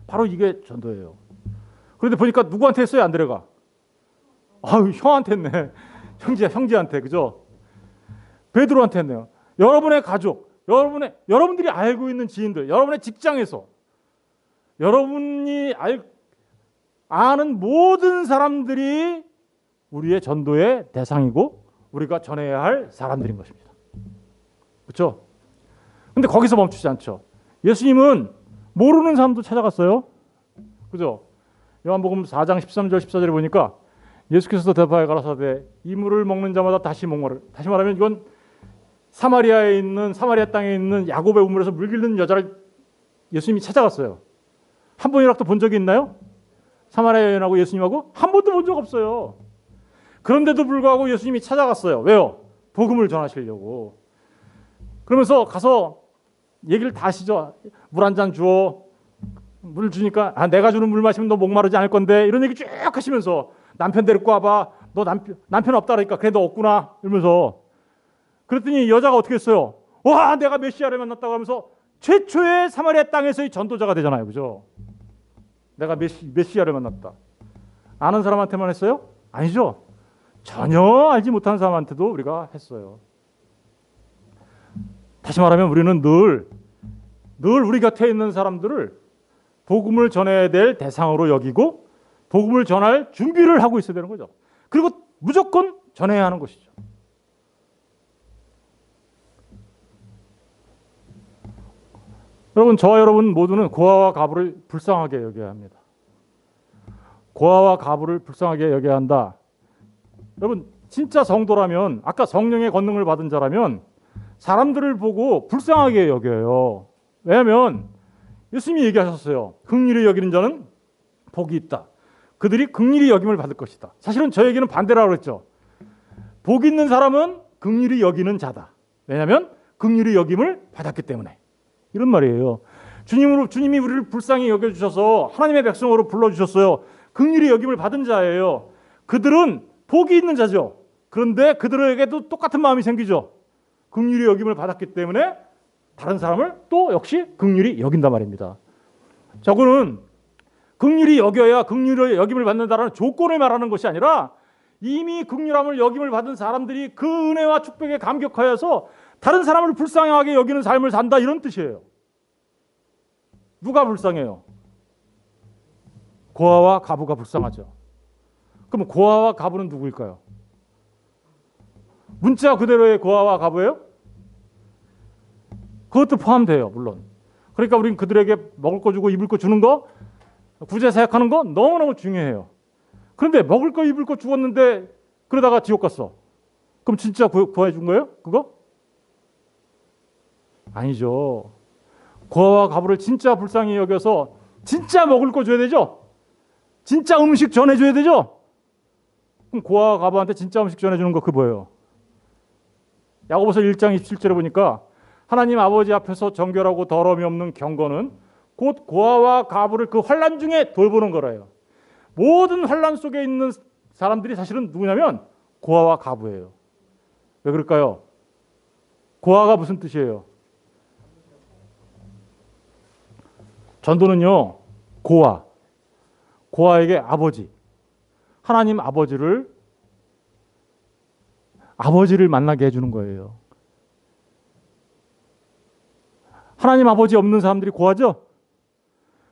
바로 이게 전도예요. 그런데 보니까 누구한테 했어요? 안드레가. 형한테 했네. 형제한테. 그죠? 베드로한테 했네요. 여러분의 가족, 여러분들이 알고 있는 지인들, 여러분의 직장에서 여러분이 아는 모든 사람들이 우리의 전도의 대상이고 우리가 전해야 할 사람들인 것입니다. 그렇죠? 근데 거기서 멈추지 않죠. 예수님은 모르는 사람도 찾아갔어요. 그죠? 요한복음 4장 13절 14절에 보니까 예수께서도 대파에 가라사대 이물을 먹는 자마다 다시 목마를. 다시 말하면 이건 사마리아 땅에 있는 야곱의 우물에서 물 길는 여자를 예수님이 찾아갔어요. 한 번이라도 본 적이 있나요? 사마리아 여인하고 예수님하고 한 번도 본 적 없어요. 그런데도 불구하고 예수님이 찾아갔어요. 왜요? 복음을 전하시려고. 그러면서 가서 얘기를 다 하시죠. 물 한 잔 주어. 물 주니까 내가 주는 물 마시면 너 목마르지 않을 건데 이런 얘기 쭉 하시면서 남편 데리고 와봐. 너 남편 없다니까. 그래 너 없구나. 이러면서 그랬더니 여자가 어떻게 했어요? 와 내가 메시아를 만났다고 하면서 최초의 사마리아 땅에서의 전도자가 되잖아요. 그죠? 내가 메시아를 만났다. 아는 사람한테만 했어요? 아니죠. 전혀 알지 못하는 사람한테도 우리가 했어요. 다시 말하면 우리는 늘 우리 곁에 있는 사람들을 복음을 전해야 될 대상으로 여기고 복음을 전할 준비를 하고 있어야 되는 거죠. 그리고 무조건 전해야 하는 것이죠. 여러분, 저와 여러분 모두는 고아와 과부를 불쌍하게 여겨야 합니다. 고아와 과부를 불쌍하게 여겨야 한다. 여러분, 진짜 성도라면, 아까 성령의 권능을 받은 자라면 사람들을 보고 불쌍하게 여겨요. 왜냐하면 예수님이 얘기하셨어요. 긍휼히 여기는 자는 복이 있다. 그들이 긍휼히 여김을 받을 것이다. 사실은 저에게는 반대라고 그랬죠. 복 있는 사람은 긍휼히 여기는 자다. 왜냐하면 긍휼히 여김을 받았기 때문에. 이런 말이에요. 주님이 우리를 불쌍히 여겨주셔서 하나님의 백성으로 불러주셨어요. 긍휼히 여김을 받은 자예요. 그들은 복이 있는 자죠. 그런데 그들에게도 똑같은 마음이 생기죠. 긍휼히 여김을 받았기 때문에 다른 사람을 또 역시 긍휼히 여긴단 말입니다. 저거는 긍휼히 여겨야 긍휼의 여김을 받는다라는 조건을 말하는 것이 아니라 이미 긍휼함을 여김을 받은 사람들이 그 은혜와 축복에 감격하여서 다른 사람을 불쌍하게 여기는 삶을 산다, 이런 뜻이에요. 누가 불쌍해요? 고아와 과부가 불쌍하죠. 그럼 고아와 과부는 누구일까요? 문자 그대로의 고아와 과부예요? 그것도 포함돼요, 물론. 그러니까 우리는 그들에게 먹을 거 주고 입을 거 주는 거, 구제 사역하는 거 너무너무 중요해요. 그런데 먹을 거 입을 거 주었는데 그러다가 지옥 갔어. 그럼 진짜 구해 준 거예요? 그거? 아니죠. 고아와 과부를 진짜 불쌍히 여겨서 진짜 먹을 거 줘야 되죠? 진짜 음식 전해줘야 되죠? 그럼 고아와 과부한테 진짜 음식 전해주는 거, 그 뭐예요? 야고보서 1장 27절에 보니까 하나님 아버지 앞에서 정결하고 더러움이 없는 경건은 곧 고아와 과부를 그 환난 중에 돌보는 거래요. 모든 환난 속에 있는 사람들이 사실은 누구냐면 고아와 과부예요. 왜 그럴까요? 고아가 무슨 뜻이에요? 전도는요, 고아에게 아버지, 하나님 아버지를 만나게 해주는 거예요. 하나님 아버지 없는 사람들이 고아죠?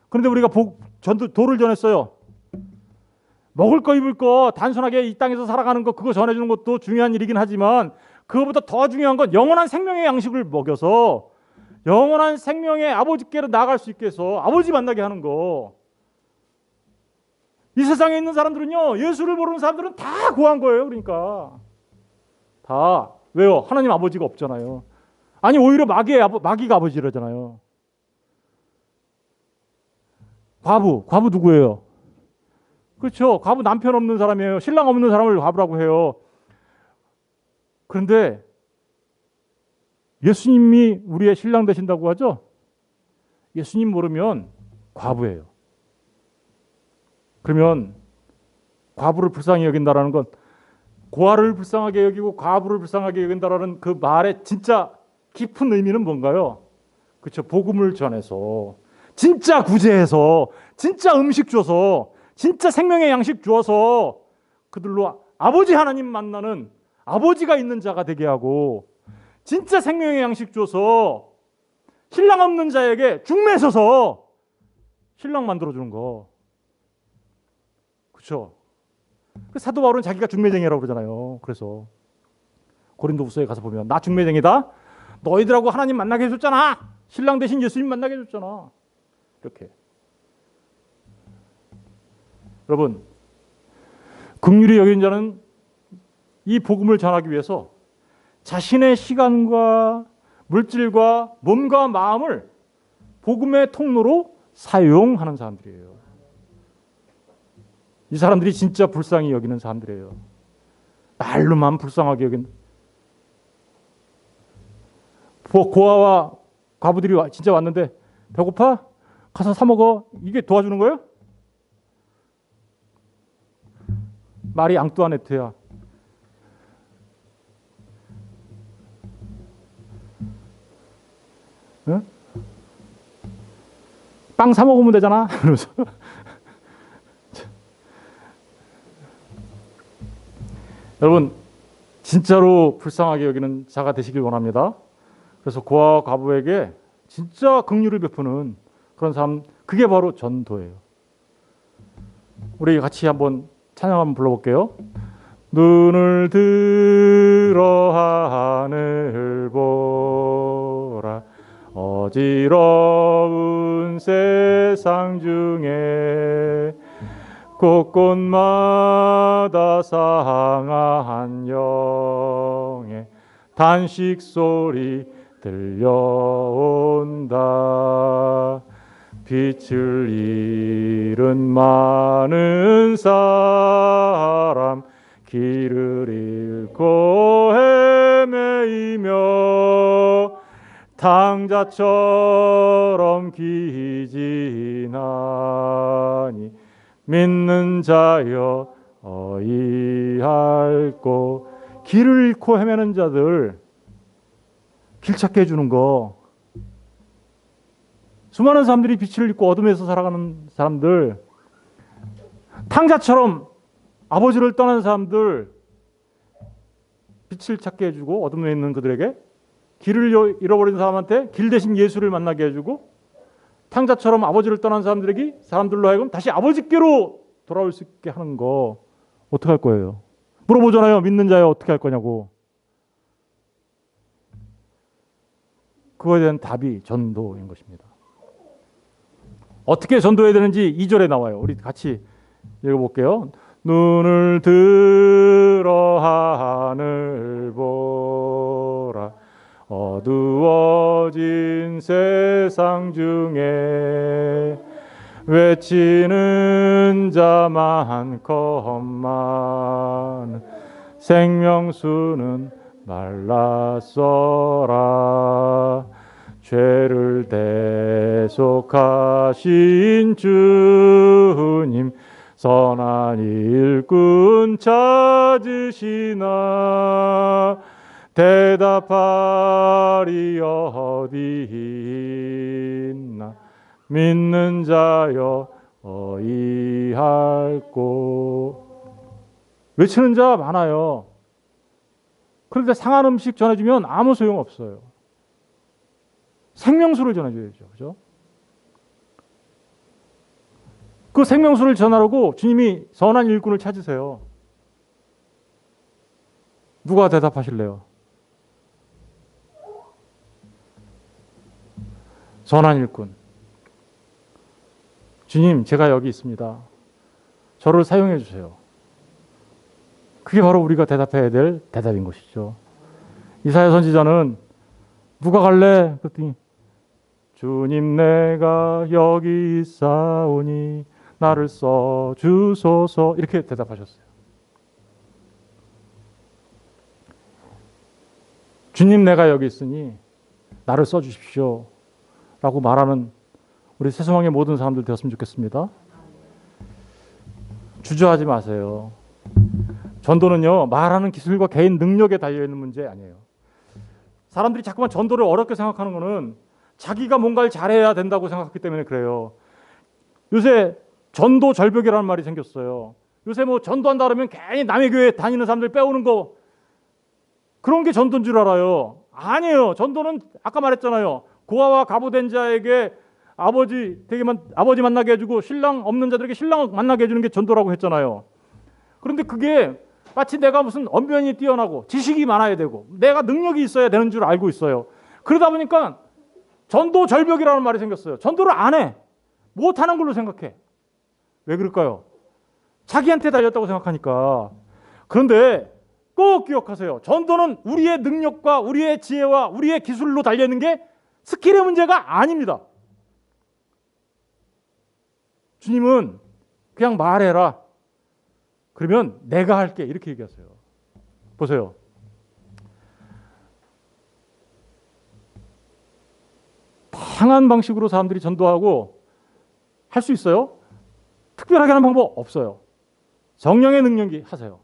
그런데 우리가 도를 전했어요. 먹을 거 입을 거 단순하게 이 땅에서 살아가는 거, 그거 전해주는 것도 중요한 일이긴 하지만 그거보다 더 중요한 건 영원한 생명의 양식을 먹여서 영원한 생명의 아버지께로 나아갈 수 있게 해서 아버지 만나게 하는 거. 이 세상에 있는 사람들은요, 예수를 모르는 사람들은 다 고아인 거예요. 그러니까 다. 왜요? 하나님 아버지가 없잖아요. 아니, 오히려 마귀가 아버지라잖아요. 과부 누구예요? 그렇죠. 과부 남편 없는 사람이에요. 신랑 없는 사람을 과부라고 해요. 그런데 예수님이 우리의 신랑 되신다고 하죠? 예수님 모르면 과부예요. 그러면 과부를 불쌍히 여긴다라는 건 고아를 불쌍하게 여기고 과부를 불쌍하게 여긴다라는 그 말의 진짜 깊은 의미는 뭔가요? 그렇죠. 복음을 전해서 진짜 구제해서 진짜 음식 줘서 진짜 생명의 양식 주어서 그들로 아버지 하나님 만나는 아버지가 있는 자가 되게 하고 진짜 생명의 양식 줘서 신랑 없는 자에게 중매서서 신랑 만들어주는 거. 그렇죠. 사도 바울은 자기가 중매쟁이라고 그러잖아요. 그래서 고린도후서에 가서 보면 나 중매쟁이다. 너희들하고 하나님 만나게 해줬잖아. 신랑 대신 예수님 만나게 해줬잖아. 이렇게. 여러분, 긍휼히 여긴 자는 이 복음을 전하기 위해서 자신의 시간과 물질과 몸과 마음을 복음의 통로로 사용하는 사람들이에요. 이 사람들이 진짜 불쌍히 여기는 사람들이에요. 말로만 불쌍하게 여긴. 고아와 과부들이 진짜 왔는데 배고파? 가서 사 먹어. 이게 도와주는 거예요? 마리 앙뚜아네트야. 응? 빵 사 먹으면 되잖아. 그러면서 여러분, 진짜로 불쌍하게 여기는 자가 되시길 원합니다. 그래서 고아와 과부에게 진짜 긍휼을 베푸는 그런 삶, 그게 바로 전도예요. 우리 같이 한번 찬양 한번 불러볼게요. 눈을 들어 하늘 보라, 어지러운 세상 중에 곳곳마다 상한 영의 단식 소리 들려온다. 빛을 잃은 많은 사람, 길을 잃고 헤매이며 탕자처럼 기지나니 믿는 자여 어이할꼬. 길을 잃고 헤매는 자들 길 찾게 해주는 거. 수많은 사람들이 빛을 잃고 어둠에서 살아가는 사람들, 탕자처럼 아버지를 떠난 사람들 빛을 찾게 해주고 어둠에 있는 그들에게 길을 잃어버린 사람한테 길 대신 예수를 만나게 해주고 탕자처럼 아버지를 떠난 사람들로 하여금 다시 아버지께로 돌아올 수 있게 하는 거 어떻게 할 거예요? 물어보잖아요. 믿는 자여 어떻게 할 거냐고. 그거에 대한 답이 전도인 것입니다. 어떻게 전도해야 되는지 2절에 나와요. 우리 같이 읽어볼게요. 눈을 들어 하늘 보라. 어두워진 세상 중에 외치는 자 많건만 생명수는 말랐어라. 죄를 대속하신 주님 선한 일꾼 찾으시나 대답하리 어디 있나 믿는 자여 어이할꼬. 외치는 자 많아요. 그런데 상한 음식 전해주면 아무 소용없어요. 생명수를 전해줘야죠. 그죠? 그 생명수를 전하라고 주님이 선한 일꾼을 찾으세요. 누가 대답하실래요? 선한 일꾼. 주님, 제가 여기 있습니다. 저를 사용해 주세요. 그게 바로 우리가 대답해야 될 대답인 것이죠. 이사야 선지자는 누가 갈래? 그랬더니 주님 내가 여기 있사오니 나를 써 주소서 이렇게 대답하셨어요. 주님 내가 여기 있으니 나를 써 주십시오 라고 말하는 우리 새소망의 모든 사람들 되었으면 좋겠습니다. 주저하지 마세요. 전도는요, 말하는 기술과 개인 능력에 달려있는 문제 아니에요. 사람들이 자꾸만 전도를 어렵게 생각하는 것은 자기가 뭔가를 잘해야 된다고 생각하기 때문에 그래요. 요새 전도 절벽이라는 말이 생겼어요. 요새 뭐 전도한다 그러면 괜히 남의 교회 다니는 사람들 빼오는 거 그런 게 전도인 줄 알아요. 아니에요. 전도는 아까 말했잖아요. 고아와 가부된 자에게 아버지 만나게 해주고 신랑 없는 자들에게 신랑 만나게 해주는 게 전도라고 했잖아요. 그런데 그게 마치 내가 무슨 언변이 뛰어나고 지식이 많아야 되고 내가 능력이 있어야 되는 줄 알고 있어요. 그러다 보니까 전도 절벽이라는 말이 생겼어요. 전도를 안 해. 못하는 걸로 생각해. 왜 그럴까요? 자기한테 달렸다고 생각하니까. 그런데 꼭 기억하세요. 전도는 우리의 능력과 우리의 지혜와 우리의 기술로 달려있는 게 스킬의 문제가 아닙니다. 주님은 그냥 말해라. 그러면 내가 할게. 이렇게 얘기하세요. 보세요. 다양한 방식으로 사람들이 전도하고 할 수 있어요? 특별하게 하는 방법 없어요. 성령의 능력이 하세요.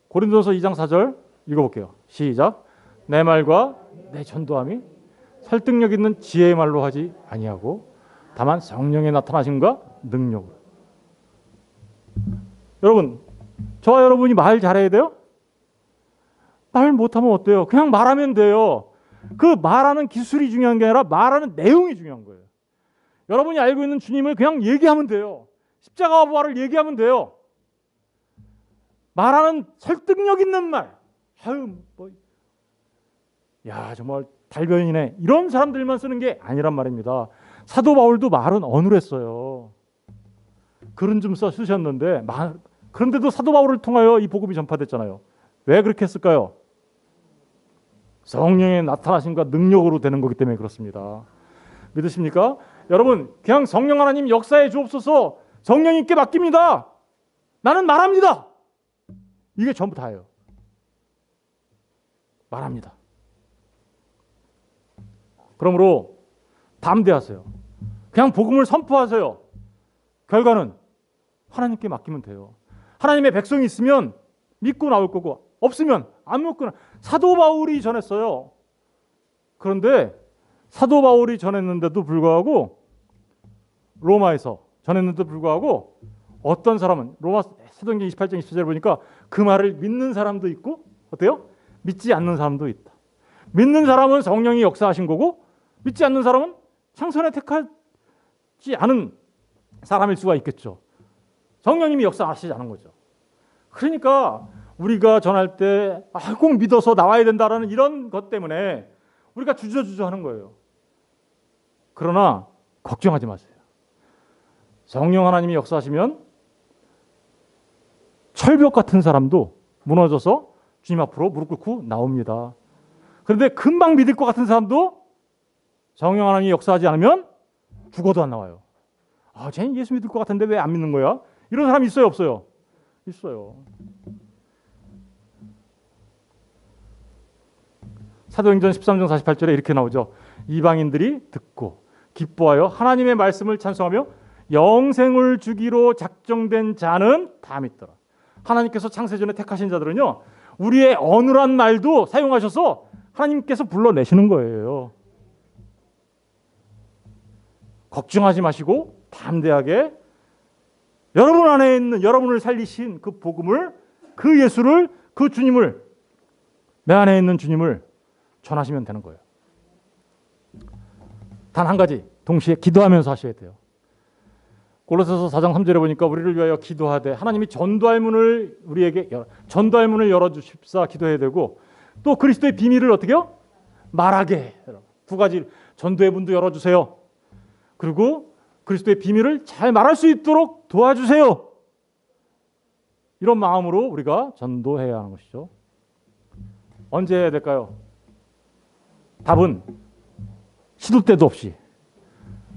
고린도서 2장 4절 읽어볼게요. 시작. 내 말과 내 전도함이 설득력 있는 지혜의 말로 하지 아니하고 다만 성령의 나타나심과 능력으로. 여러분, 저와 여러분이 말 잘해야 돼요? 말 못하면 어때요? 그냥 말하면 돼요. 그 말하는 기술이 중요한 게 아니라 말하는 내용이 중요한 거예요. 여러분이 알고 있는 주님을 그냥 얘기하면 돼요. 십자가와 부활을 얘기하면 돼요. 말하는 설득력 있는 말. 정말 달변이네. 이런 사람들만 쓰는 게 아니란 말입니다. 사도 바울도 말은 어눌했어요. 글은 좀 쓰셨는데 그런데도 사도 바울을 통하여 이 복음이 전파됐잖아요. 왜 그렇게 했을까요? 성령의 나타나심과 능력으로 되는 거기 때문에 그렇습니다. 믿으십니까? 여러분, 그냥 성령 하나님 역사해 주옵소서. 성령님께 맡깁니다. 나는 말합니다. 이게 전부 다예요. 말합니다. 그러므로 담대하세요. 그냥 복음을 선포하세요. 결과는 하나님께 맡기면 돼요. 하나님의 백성이 있으면 믿고 나올 거고 없으면 안 믿고 사도 바울이 전했어요. 그런데 사도 바울이 전했는데도 불구하고 로마에서 전했는데도 불구하고 어떤 사람은 사도행전 28장 24절에 보니까 그 말을 믿는 사람도 있고 어때요? 믿지 않는 사람도 있다. 믿는 사람은 성령이 역사하신 거고 믿지 않는 사람은 창선에 택하지 않은 사람일 수가 있겠죠. 성령님이 역사하시지 않은 거죠. 그러니까 우리가 전할 때 꼭 믿어서 나와야 된다라는 이런 것 때문에 우리가 주저주저 하는 거예요. 그러나 걱정하지 마세요. 성령 하나님이 역사하시면 철벽 같은 사람도 무너져서 주님 앞으로 무릎 꿇고 나옵니다. 그런데 금방 믿을 것 같은 사람도 성령 하나님이 역사하지 않으면 죽어도 안 나와요. 쟤는 예수 믿을 것 같은데 왜 안 믿는 거야? 이런 사람이 있어요, 없어요? 있어요. 사도행전 13장 48절에 이렇게 나오죠. 이방인들이 듣고 기뻐하여 하나님의 말씀을 찬송하며 영생을 주기로 작정된 자는 다 믿더라. 하나님께서 창세전에 택하신 자들은요, 우리의 어눌한 말도 사용하셔서 하나님께서 불러내시는 거예요. 걱정하지 마시고 담대하게 여러분 안에 있는 여러분을 살리신 그 복음을, 그 예수를, 그 주님을, 내 안에 있는 주님을 전하시면 되는 거예요. 단 한 가지, 동시에 기도하면서 하셔야 돼요. 골로새서 4장 3절에 보니까 우리를 위하여 기도하되 하나님이 전도할 문을 우리에게 전도할 문을 열어주십사 기도해야 되고, 또 그리스도의 비밀을 어떻게 해요? 말하게. 두 가지, 전도의 문도 열어주세요. 그리고 그리스도의 비밀을 잘 말할 수 있도록 도와주세요. 이런 마음으로 우리가 전도해야 하는 것이죠. 언제 해야 될까요? 답은 시도 때도 없이.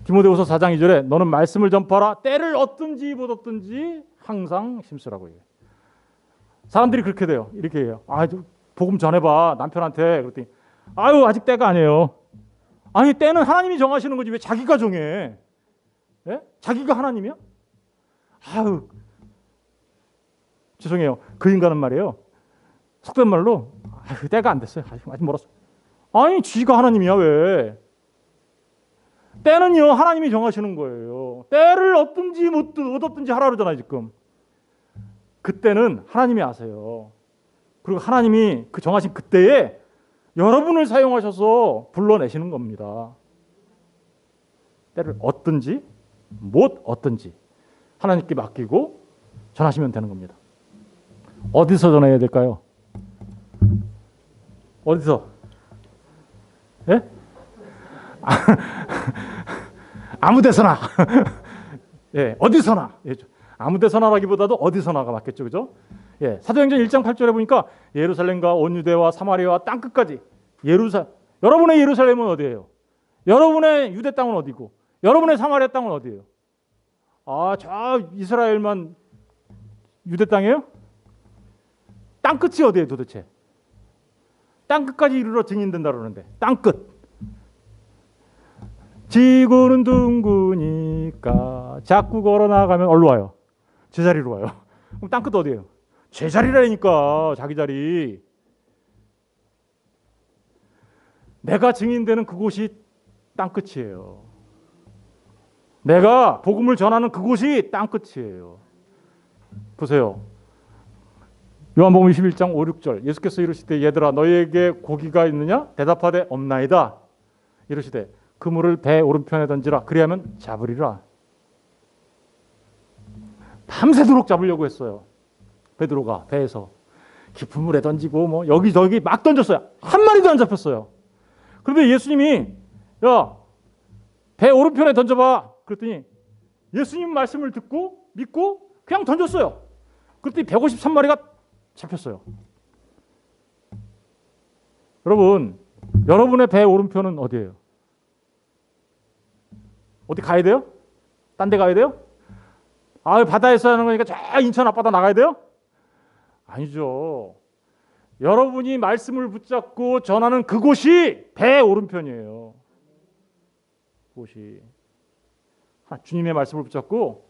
디모데후서 4장 2절에 너는 말씀을 전파하라. 때를 얻든지 못 얻든지 항상 힘쓰라고 해요. 사람들이 그렇게 돼요. 이렇게 해요. 복음 전해봐 남편한테. 그랬더니 아직 때가 아니에요. 아니, 때는 하나님이 정하시는 거지 왜 자기가 정해? 예? 자기가 하나님이야? 죄송해요. 그 인간은 말이에요, 속된 말로 때가 안 됐어요. 아직 멀었어. 아니, 쥐가 하나님이야 왜? 때는요 하나님이 정하시는 거예요. 때를 얻든지 못 얻든지 하라 그러잖아요 지금. 그때는 하나님이 아세요. 그리고 하나님이 그 정하신 그때에 여러분을 사용하셔서 불러내시는 겁니다. 때를 얻든지 못 얻든지 하나님께 맡기고 전하시면 되는 겁니다. 어디서 전해야 될까요? 어디서? 예? 아무 데서나. 예, 어디서나. 예, 아무 데서나라기보다도 어디서나가 맞겠죠, 그죠? 예, 사도행전 1장 8절에 보니까 예루살렘과 온 유대와 사마리아와 땅 끝까지 여러분의 예루살렘은 어디예요? 여러분의 유대 땅은 어디고? 여러분의 사마리아 땅은 어디예요? 저 이스라엘만 유대 땅이에요? 땅 끝이 어디예요, 도대체? 땅 끝까지 이르러 증인된다 그러는데 땅 끝. 지구는 둥그니까 자꾸 걸어 나가면 어디로 와요? 제자리로 와요. 그럼 땅 끝 어디예요? 제자리라니까, 자기 자리. 내가 증인되는 그곳이 땅 끝이에요. 내가 복음을 전하는 그곳이 땅 끝이에요. 보세요. 요한복음 21장 5, 6절 예수께서 이르시되 얘들아 너희에게 고기가 있느냐? 대답하되 없나이다. 이르시되 그물을 배 오른편에 던지라. 그리하면 잡으리라. 밤새도록 잡으려고 했어요. 베드로가 배에서 깊은 물에 던지고 여기저기 막 던졌어요. 한 마리도 안 잡혔어요. 그런데 예수님이 야, 배 오른편에 던져봐. 그랬더니 예수님 말씀을 듣고 믿고 그냥 던졌어요. 그랬더니 153마리가 잡혔어요. 여러분, 여러분의 배 오른편은 어디예요? 어디 가야 돼요? 딴 데 가야 돼요? 바다에서 하는 거니까 저 인천 앞바다 나가야 돼요? 아니죠. 여러분이 말씀을 붙잡고 전하는 그곳이 배 오른편이에요. 그곳이. 주님의 말씀을 붙잡고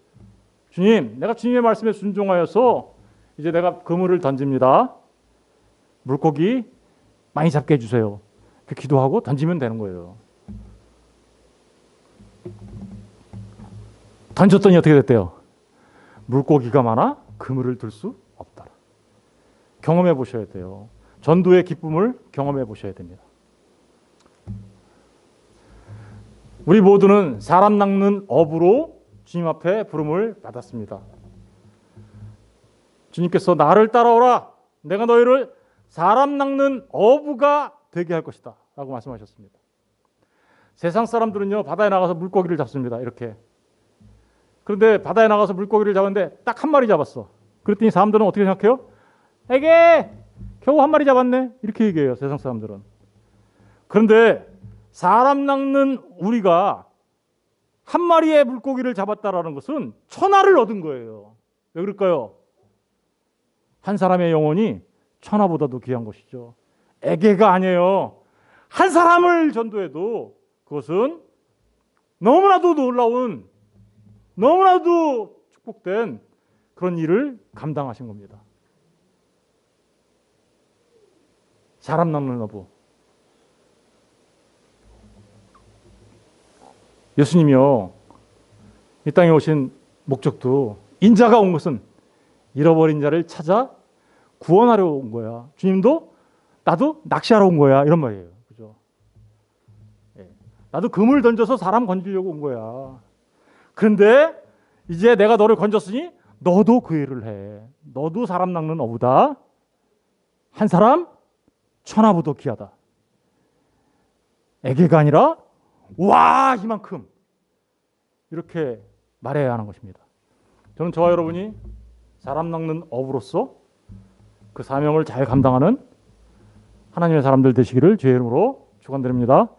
주님, 내가 주님의 말씀에 순종하여서 이제 내가 그물을 던집니다. 물고기 많이 잡게 해주세요. 이렇게 기도하고 던지면 되는 거예요. 던졌더니 어떻게 됐대요? 물고기가 많아 그물을 들 수 없다. 경험해 보셔야 돼요. 전도의 기쁨을 경험해 보셔야 됩니다. 우리 모두는 사람 낚는 어부로 주님 앞에 부름을 받았습니다. 주님께서 나를 따라오라. 내가 너희를 사람 낚는 어부가 되게 할 것이다. 라고 말씀하셨습니다. 세상 사람들은요, 바다에 나가서 물고기를 잡습니다. 이렇게. 그런데 바다에 나가서 물고기를 잡았는데 딱 한 마리 잡았어. 그랬더니 사람들은 어떻게 생각해요? 에게! 겨우 한 마리 잡았네. 이렇게 얘기해요. 세상 사람들은. 그런데 사람 낚는 우리가 한 마리의 물고기를 잡았다라는 것은 천하를 얻은 거예요. 왜 그럴까요? 한 사람의 영혼이 천하보다도 귀한 것이죠. 에게가 아니에요. 한 사람을 전도해도 그것은 너무나도 놀라운, 너무나도 축복된 그런 일을 감당하신 겁니다. 사람 낚는 어부. 예수님이요, 이 땅에 오신 목적도 인자가 온 것은 잃어버린 자를 찾아 구원하려 온 거야. 주님도 나도 낚시하러 온 거야. 이런 말이에요. 그죠? 예. 나도 그물 던져서 사람 건지려고 온 거야. 그런데 이제 내가 너를 건졌으니 너도 그 일을 해. 너도 사람 낚는 어부다. 한 사람 천하보다 귀하다. 에게가 아니라 와 이만큼 이렇게 말해야 하는 것입니다. 저는 저와 여러분이 사람 낚는 어부로서 그 사명을 잘 감당하는 하나님의 사람들 되시기를 주의 이름으로 축원드립니다.